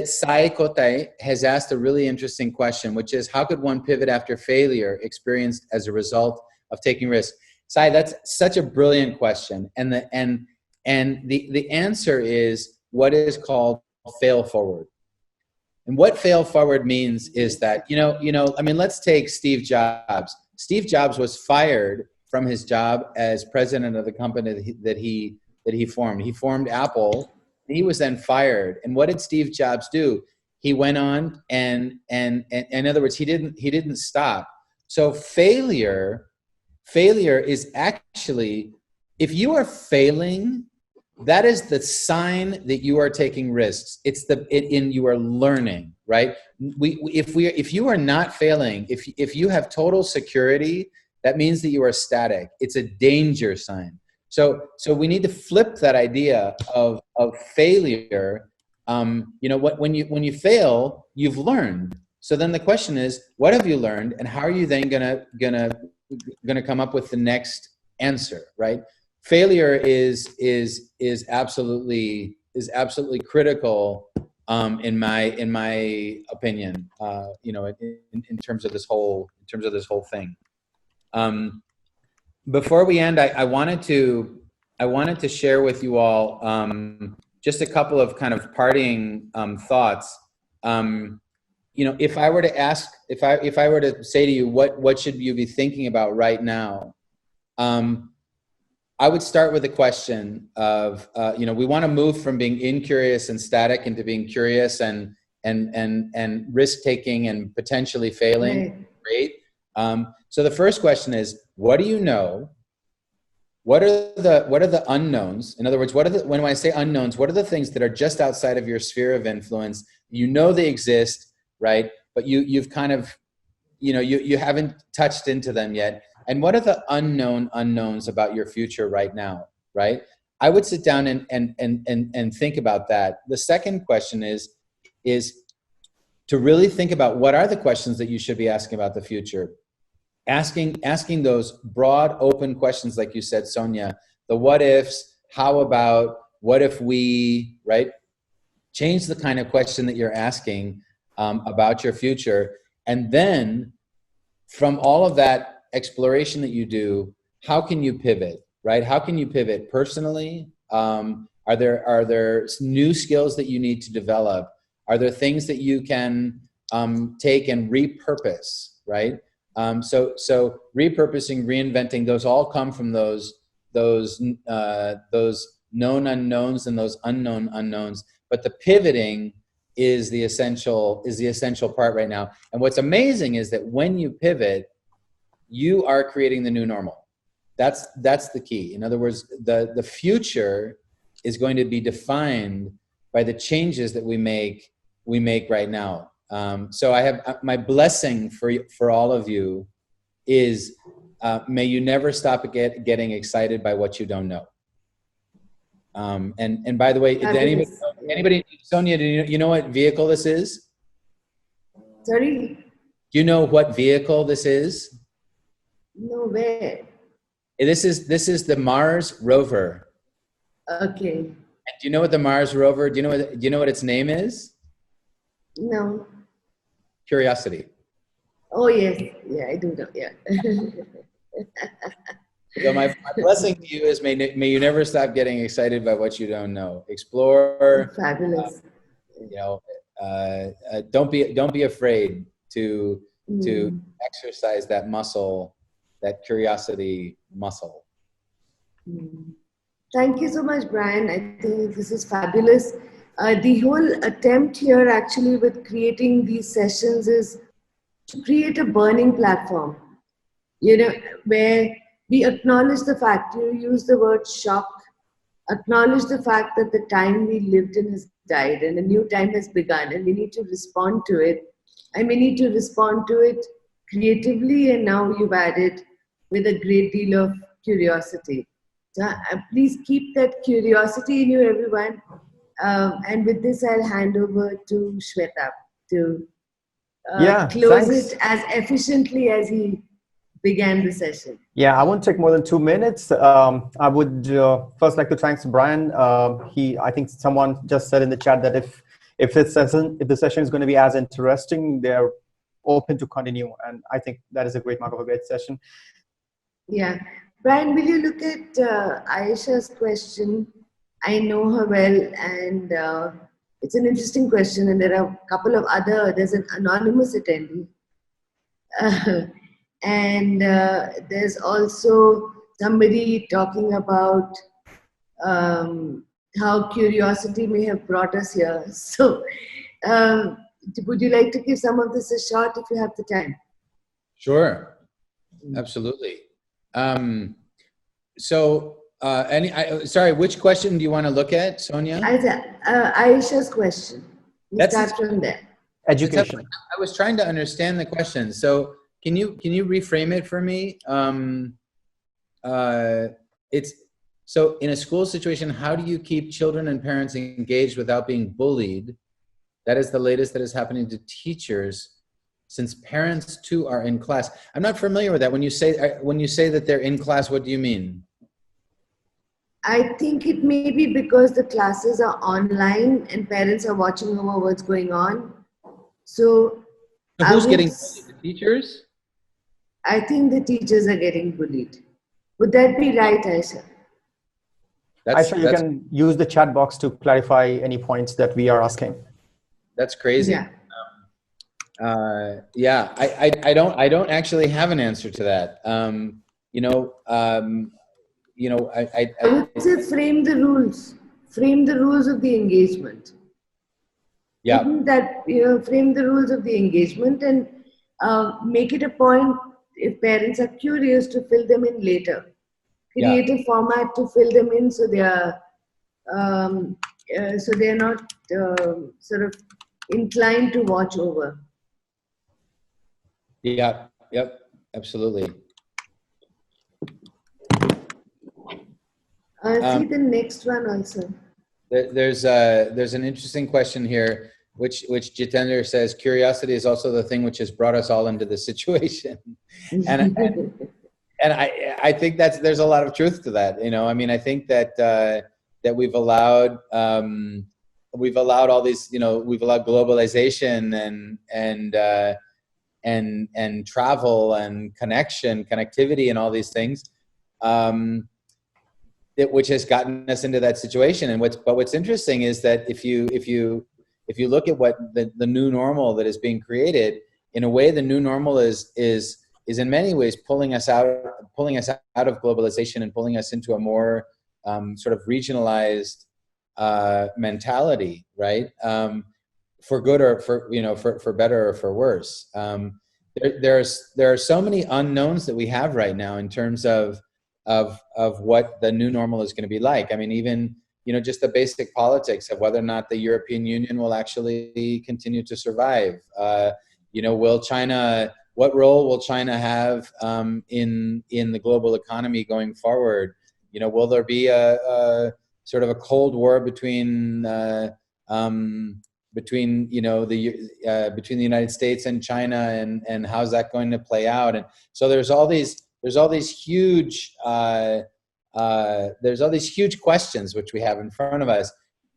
Sai Kotai has asked a really interesting question, which is, how could one pivot after failure experienced as a result of taking risks? Sai, that's such a brilliant question, and the answer is what is called fail forward. And what fail forward means is that, you know, I mean, let's take Steve Jobs. Steve Jobs was fired from his job as president of the company that he formed. He formed Apple. He was then fired. And what did Steve Jobs do? He went on and in other words, he didn't stop. So failure is actually, if you are failing, that is the sign that you are taking risks. It's you are learning, right? If you are not failing, if you have total security, that means that you are static. It's a danger sign. So we need to flip that idea of failure. You know, when you fail, you've learned. So then the question is, what have you learned, and how are you then gonna come up with the next answer, right? Failure is absolutely critical in my opinion. You know, in terms of this whole thing. Before we end, I wanted to share with you all just a couple of kind of parting thoughts. You know, if I were to say to you, what should you be thinking about right now? I would start with the question of, you know, we want to move from being incurious and static into being curious and risk-taking and potentially failing. Great. So the first question is, what do you know? What are the unknowns? In other words, when I say unknowns, what are the things that are just outside of your sphere of influence? You know they exist, right? But you've kind of, you know, you haven't touched into them yet. And what are the unknowns about your future right now, right? I would sit down and think about that. The second question is to really think about what are the questions that you should be asking about the future. Asking those broad, open questions, like you said, Sonia, the what ifs, how about, what if we, right? Change the kind of question that you're asking about your future. And then from all of that exploration that you do, how can you pivot, right? How can you pivot personally? Are there new skills that you need to develop? Are there things that you can take and repurpose, right? So repurposing, reinventing, those all come from those known unknowns and those unknown unknowns. But the pivoting is the essential part right now. And what's amazing is that when you pivot, you are creating the new normal. That's the key. In other words, the future is going to be defined by the changes that we make right now. So I have my blessing for all of you is may you never stop getting excited by what you don't know. And by the way, anybody, Sonia, do you know what vehicle this is? Sorry? Do you know what vehicle this is? No, where? This is the Mars rover. Okay. And do you know what the Mars rover? Do you know what its name is? No. Curiosity. Oh yes, yeah, I do know. Yeah. So my blessing to you is may you never stop getting excited by what you don't know. Explore. Fabulous. You know, don't be afraid to exercise that muscle that curiosity muscle. Thank you so much, Brian. I think this is fabulous. The whole attempt here actually with creating these sessions is to create a burning platform, where we acknowledge the fact, you use the word shock, acknowledge the fact that the time we lived in has died and a new time has begun, and we need to respond to it. And we need to respond to it creatively, and now you've added with a great deal of curiosity. So please keep that curiosity in you, everyone. And with this, I'll hand over to Shweta to close thanks. it as efficiently as he began the session. Yeah, I won't take more than 2 minutes. I would first like to thank Brian. I think someone just said in the chat that if the session is going to be as interesting, they're open to continue, and I think that is a great mark of a great session. Yeah, Brian, will you look at Aisha's question? I know her well, and it's an interesting question, and there are a couple of there's an anonymous attendee. And there's also somebody talking about how curiosity may have brought us here. So would you like to give some of this a shot if you have the time? Sure, absolutely. Sorry, which question do you want to look at, Sonia? Aisha's question. Let's start from there. Education. I was trying to understand the question. So can you reframe it for me? So in a school situation, how do you keep children and parents engaged without being bullied? That is the latest that is happening to teachers, since parents too are in class. I'm not familiar with that. When you say that they're in class, what do you mean? I think it may be because the classes are online and parents are watching over what's going on. So who's getting bullied? The teachers? I think the teachers are getting bullied. Would that be right, Aisha? Aisha, you can use the chat box to clarify any points that we are asking. That's crazy. Yeah. I don't actually have an answer to that. I would say frame the rules. Frame the rules of the engagement. Yeah. Frame the rules of the engagement and make it a point, if parents are curious, to fill them in later. Create a format to fill them in so they are not sort of inclined to watch over. Yeah. Yep. Absolutely. See the next one also. There's an interesting question here, which Jitendra says, curiosity is also the thing which has brought us all into this situation. And I think there's a lot of truth to that. I mean, I think that we've allowed all these, we've allowed globalization and travel and connectivity and all these things, which has gotten us into that situation. And what's interesting is that if you look at what the new normal that is being created, in a way, the new normal is in many ways pulling us out of globalization and pulling us into a more sort of regionalized mentality, right? For good or for better or for worse. There are so many unknowns that we have right now in terms of what the new normal is going to be like. I mean, even just the basic politics of whether or not the European Union will actually continue to survive. What role will China have in the global economy going forward? Will there be a sort of a Cold War between the United States and China, and how's that going to play out? And so there's all these huge questions which we have in front of us,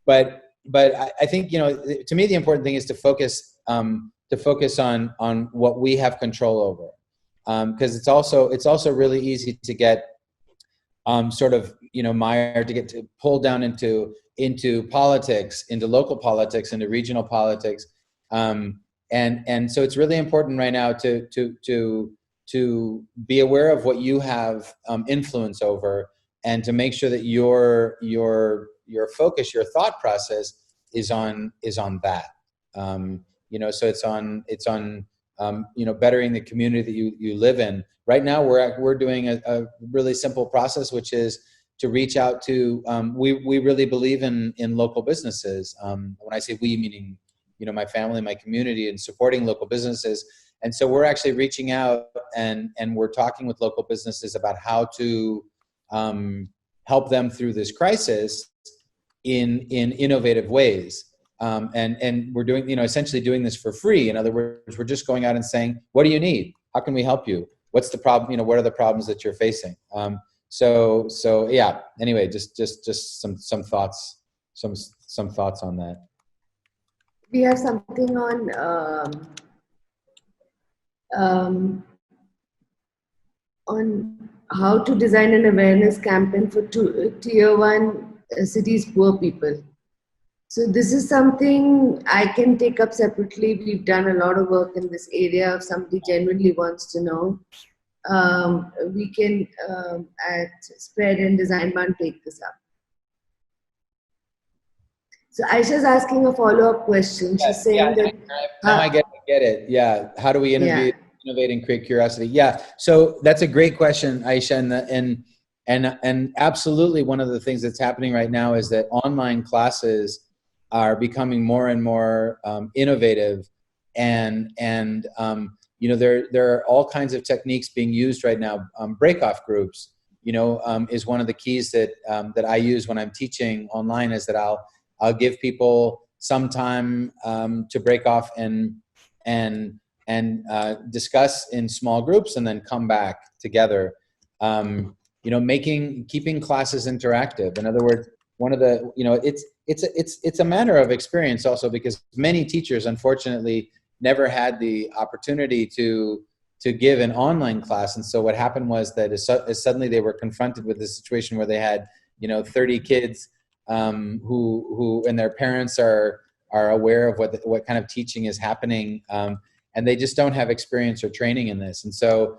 but I think to me the important thing is to focus on what we have control over, because it's also really easy to get mired, to get pulled down into politics, into local politics, into regional politics, and so it's really important right now to to be aware of what you have influence over, and to make sure that your focus, your thought process is on that. So it's on bettering the community that you live in. Right now, we're doing a really simple process, which is to reach out to. We really believe in local businesses. When I say we, meaning my family, my community, and supporting local businesses. And so we're actually reaching out and we're talking with local businesses about how to help them through this crisis in innovative ways. And we're doing, essentially doing this for free. In other words, we're just going out and saying, what do you need? How can we help you? What's the problem? What are the problems that you're facing? So yeah, anyway, just some thoughts, some thoughts on that. We have something on how to design an awareness campaign for tier 1 cities poor people. So this is something I can take up separately. We've done a lot of work in this area. If somebody genuinely wants to know, we can at Spread and Design Band take this up. So Aisha's asking a follow-up question. She's saying that now I get it. Yeah, how do we innovate and create curiosity? Yeah, so that's a great question, Aisha, and absolutely one of the things that's happening right now is that online classes are becoming more and more innovative, and there are all kinds of techniques being used right now. Break-off groups, is one of the keys that I use when I'm teaching online. Is that I'll give people some time to break off and discuss in small groups, and then come back together. Keeping classes interactive. In other words, one of the it's a matter of experience also, because many teachers unfortunately never had the opportunity to give an online class, and so what happened was that as suddenly they were confronted with a situation where they had 30 kids who and their parents are aware of what kind of teaching is happening, and they just don't have experience or training in this, and so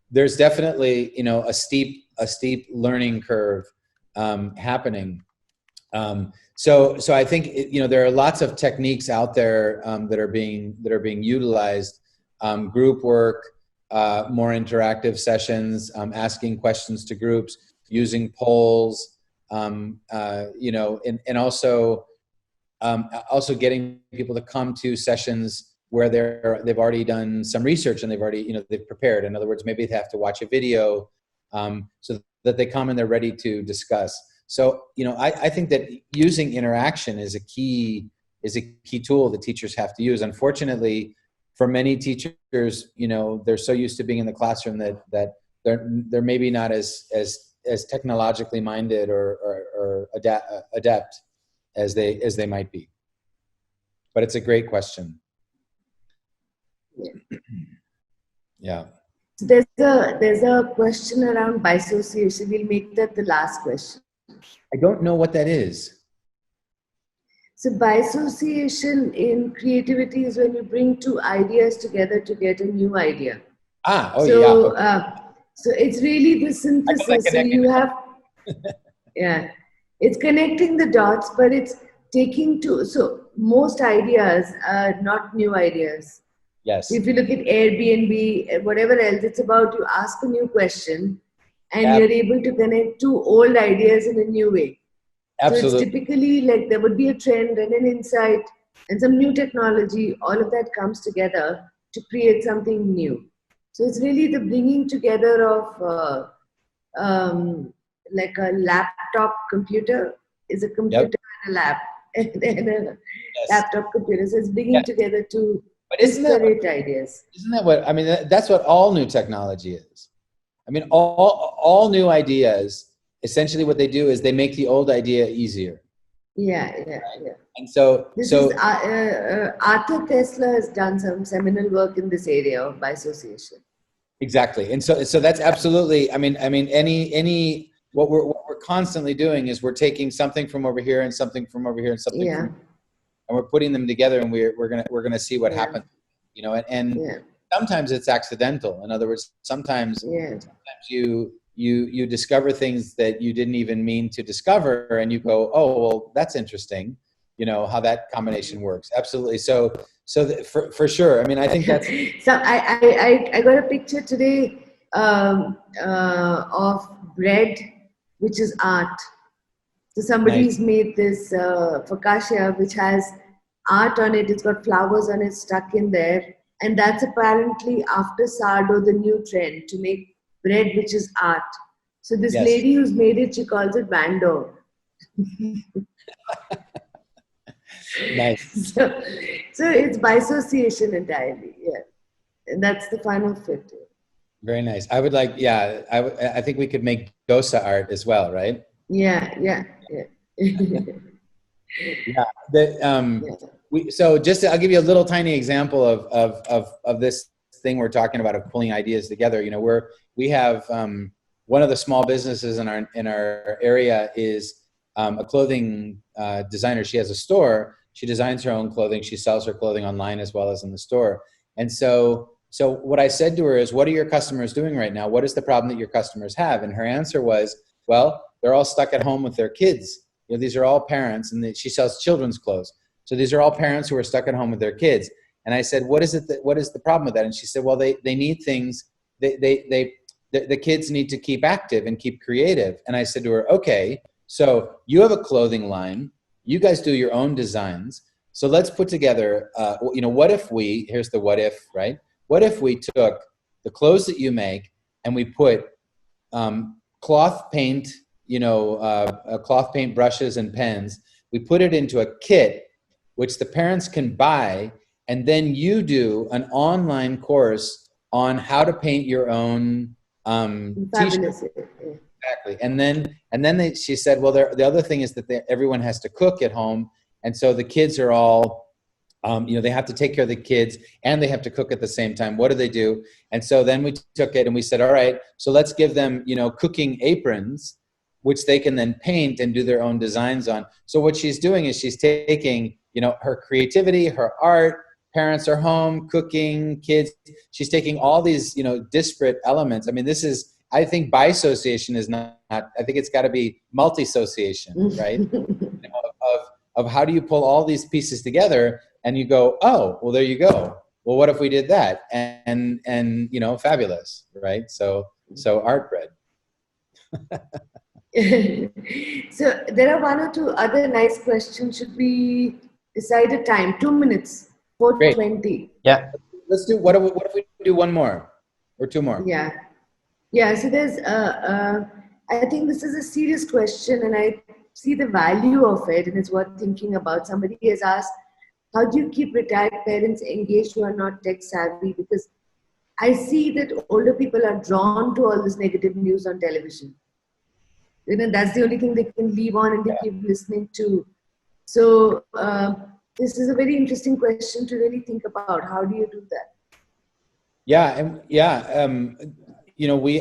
there's definitely a steep learning curve happening. So I think there are lots of techniques out there that are being utilized. Group work, more interactive sessions, asking questions to groups, using polls, and also getting people to come to sessions where they've already done some research and they've prepared. In other words, maybe they have to watch a video so that they come and they're ready to discuss. So I think that using interaction is a key tool that teachers have to use. Unfortunately, for many teachers, they're so used to being in the classroom that they're maybe not as technologically minded or adept as they might be. But it's a great question. Yeah. So there's a question around bisociation. We'll make that the last question. I don't know what that is. So bisociation in creativity is when you bring two ideas together to get a new idea. So it's really the synthesis. So you have, it's connecting the dots, but it's taking two. So most ideas are not new ideas. Yes. If you look at Airbnb, whatever else, it's about you ask a new question and you're able to connect two old ideas in a new way. Absolutely. So it's typically like there would be a trend and an insight and some new technology. All of that comes together to create something new. So it's really the bringing together of like a laptop computer is a computer and a lab and a laptop computer. So it's bringing together two disparate ideas. Isn't that what, I mean, that's what all new technology is. I mean, all new ideas, essentially what they do is they make the old idea easier. Yeah. And so Arthur Tesla has done some seminal work in this area of bisociation. Exactly. And so that's absolutely, I mean, what we're constantly doing is we're taking something from over here and something from over here and something from, and we're putting them together, and we're gonna see what happens, and sometimes it's accidental. In other words, sometimes you discover things that you didn't even mean to discover, and you go, oh, well, that's interesting. You know how that combination works. Absolutely. So for sure. I mean, I think that's. So I got a picture today of bread, which is art. So somebody's made this focaccia which has art on it. It's got flowers on it stuck in there, and that's apparently after sourdough the new trend to make bread which is art. So this lady who's made it, she calls it Vando. Nice. So it's by association entirely, and that's the fun of it. Very nice. I would like, I think we could make dosa art as well, right? Yeah. So I'll give you a little tiny example of this thing we're talking about, of pulling ideas together. You know, we have one of the small businesses in our area is a clothing designer. She has a store. She designs her own clothing. She sells her clothing online as well as in the store. And so what I said to her is, what are your customers doing right now? What is the problem that your customers have? And her answer was, well, they're all stuck at home with their kids. You know, these are all parents, and she sells children's clothes. So these are all parents who are stuck at home with their kids. And I said, what is the problem with that? And she said, well, they need things. The kids need to keep active and keep creative. And I said to her, okay, so you have a clothing line. You guys do your own designs. So let's put together, what if here's the what if, right? What if we took the clothes that you make and we put cloth paint, cloth paint brushes and pens. We put it into a kit, which the parents can buy, and then you do an online course on how to paint your own t-shirt. Exactly. And then she said, well, the other thing is that everyone has to cook at home. And so the kids are all, they have to take care of the kids and they have to cook at the same time. What do they do? And so then we took it and we said, all right, so let's give them, cooking aprons, which they can then paint and do their own designs on. So what she's doing is she's taking, her creativity, her art, parents are home, cooking, kids. She's taking all these, disparate elements. I mean, I think bi-association is not, I think it's got to be multi-association, right? Of how do you pull all these pieces together and you go, oh, well, there you go. Well, what if we did that? And fabulous, right? So art bread. So there are one or two other nice questions. Should we decide a time? 2 minutes, 4:20. Yeah. Let's do, what if we do one more or two more? Yeah, so there's, I think this is a serious question and I see the value of it and it's worth thinking about. Somebody has asked, how do you keep retired parents engaged who are not tech savvy? Because I see that older people are drawn to all this negative news on television. That's the only thing they can leave on and they keep listening to. So this is a very interesting question to really think about. How do you do that?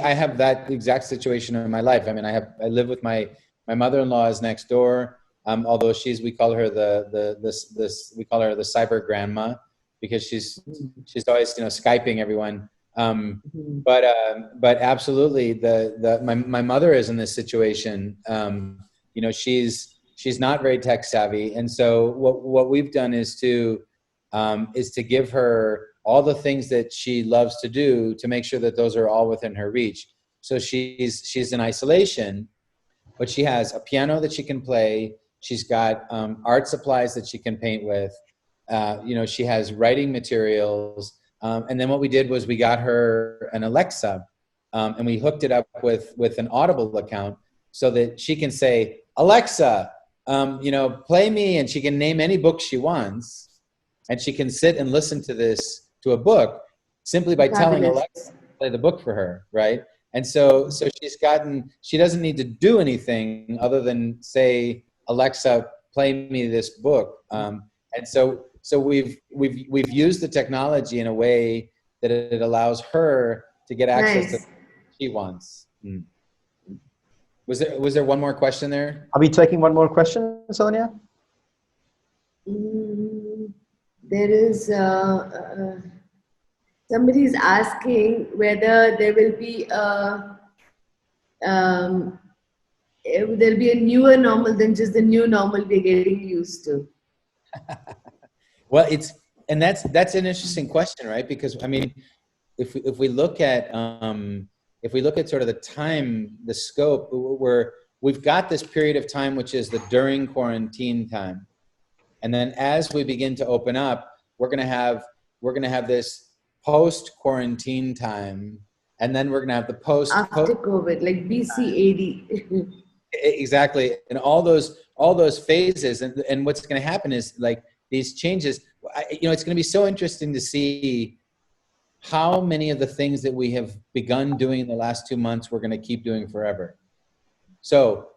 I have that exact situation in my life. I mean, I live with my mother-in-law is next door. Although we call her the cyber grandma because she's always Skyping everyone. But absolutely my mother is in this situation. She's not very tech savvy, and so what we've done is to give her all the things that she loves to do to make sure that those are all within her reach. So she's in isolation, but she has a piano that she can play. She's got art supplies that she can paint with. She has writing materials. And then what we did was we got her an Alexa and we hooked it up with an Audible account so that she can say, Alexa, play me, and she can name any book she wants. And she can sit and listen to a book simply by telling Alexa to play the book for her, right? And so she doesn't need to do anything other than say, Alexa, play me this book. And so we've used the technology in a way that it allows her to get access to what she wants. Was there one more question there? Are we taking one more question, Sonia? There is. So Somebody's asking whether there will be there'll be a newer normal than just the new normal we're getting used to. Well, that's an interesting question, right? Because I mean, if we look at sort of the time, the scope, we've got this period of time which is the during quarantine time, and then as we begin to open up, we're gonna have this post quarantine time, and then we're gonna have the post after COVID, like BC AD. Exactly, and all those phases, and what's going to happen is like these changes. It's going to be so interesting to see how many of the things that we have begun doing in the last 2 months we're going to keep doing forever. So,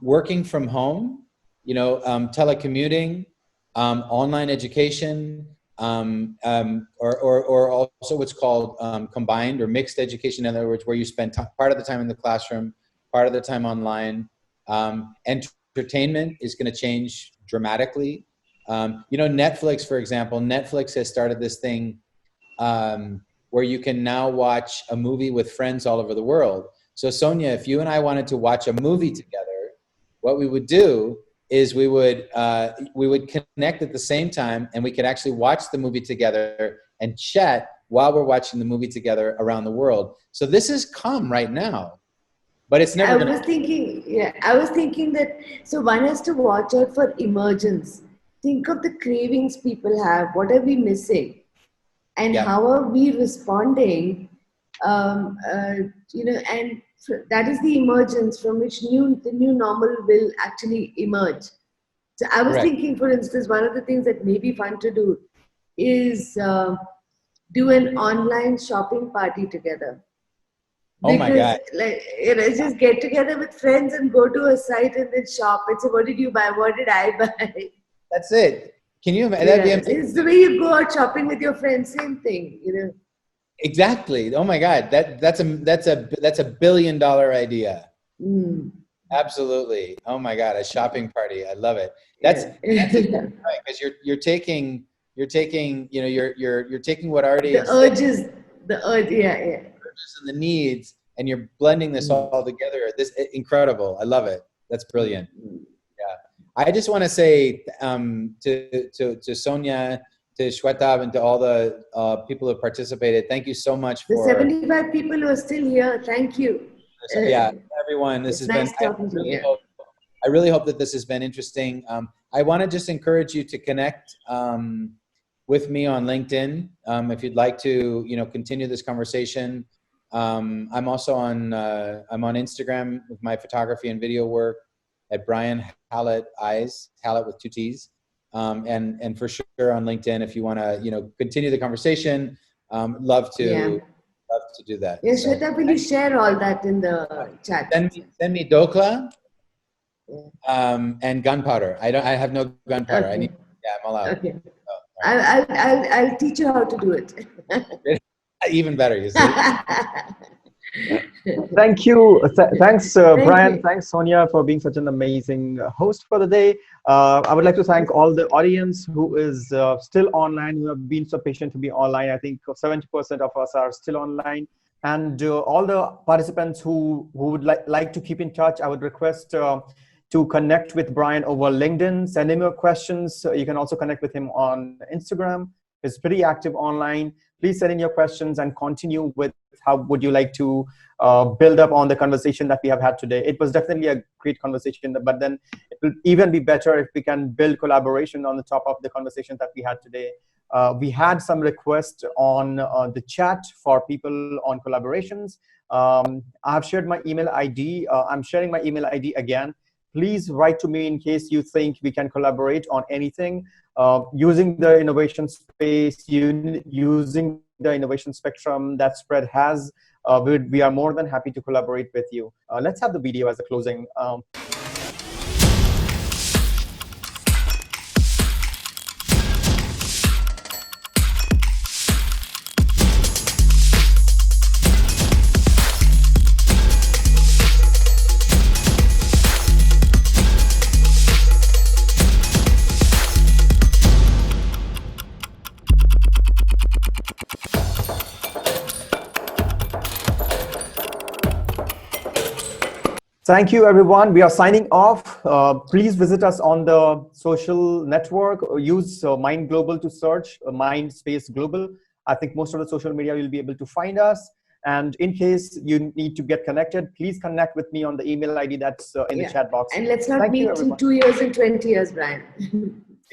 working from home, telecommuting, online education, or also what's called combined or mixed education. In other words, where you spend part of the time in the classroom, part of the time online. Entertainment is going to change dramatically. Netflix, for example, Netflix has started this thing where you can now watch a movie with friends all over the world. So Sonia, if you and I wanted to watch a movie together, what we would do is we would connect at the same time, and we could actually watch the movie together and chat while we're watching the movie together around the world. So this is come right now. But it's never. I was thinking that, so one has to watch out for emergence. Think of the cravings people have. What are we missing? And how are we responding? And that is the emergence from which the new normal will actually emerge. So I was thinking, for instance, one of the things that may be fun to do is do an online shopping party together. Oh my God. Just get together with friends and go to a site and then shop and say, what did you buy? What did I buy? That's it. Can you imagine? It's the way you go out shopping with your friends, same thing, Exactly. Oh my God. That's a $1 billion idea. Mm. Absolutely. Oh my God. A shopping party. I love it. That's right, because you're taking what already the urges, and the needs, and you're blending this all together. This incredible. I love it. That's brilliant. Yeah. I just want to say to Sonia, to Shwetab, and to all the people who participated, thank you so much for the 75 people who are still here. Thank you. Everyone. This has been. I really hope that this has been interesting. I want to just encourage you to connect with me on LinkedIn if you'd like to, continue this conversation. I'm also on Instagram with my photography and video work at Brian Hallett Eyes, Hallett with 2 T's, and for sure on LinkedIn if you want to, continue the conversation. Love to do that. Yes, Shweta, will you share all that in the chat? Send me dokla and gunpowder. I have no gunpowder. Okay. I'm all out. Okay. I'll teach you how to do it. Even better, you see. Thank you. Thanks, Brian. You. Thanks, Sonia, for being such an amazing host for the day. I would like to thank all the audience who is still online, who have been so patient to be online. I think 70% of us are still online. And all the participants who would like to keep in touch, I would request to connect with Brian over LinkedIn. Send him your questions. You can also connect with him on Instagram. He's pretty active online. Please send in your questions and continue with how would you like to build up on the conversation that we have had today. It was definitely a great conversation, but then it will even be better if we can build collaboration on the top of the conversation that we had today. We had some requests on the chat for people on collaborations. I have shared my email ID. I'm sharing my email ID again. Please write to me in case you think we can collaborate on anything. Using the innovation space, using the innovation spectrum that Spread has, we are more than happy to collaborate with you. Let's have the video as a closing. Thank you, everyone. We are signing off. Please visit us on the social network or use Mind Global to search Mind Space Global. I think most of the social media you'll be able to find us. And in case you need to get connected, please connect with me on the email ID that's in the chat box. And let's not meet in 2 years and 20 years, Brian.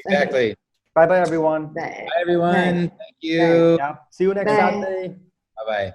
Exactly. Bye-bye, everyone. Bye. Bye, everyone. Bye. Thank you. Yeah. See you next Bye. Saturday. Bye-bye.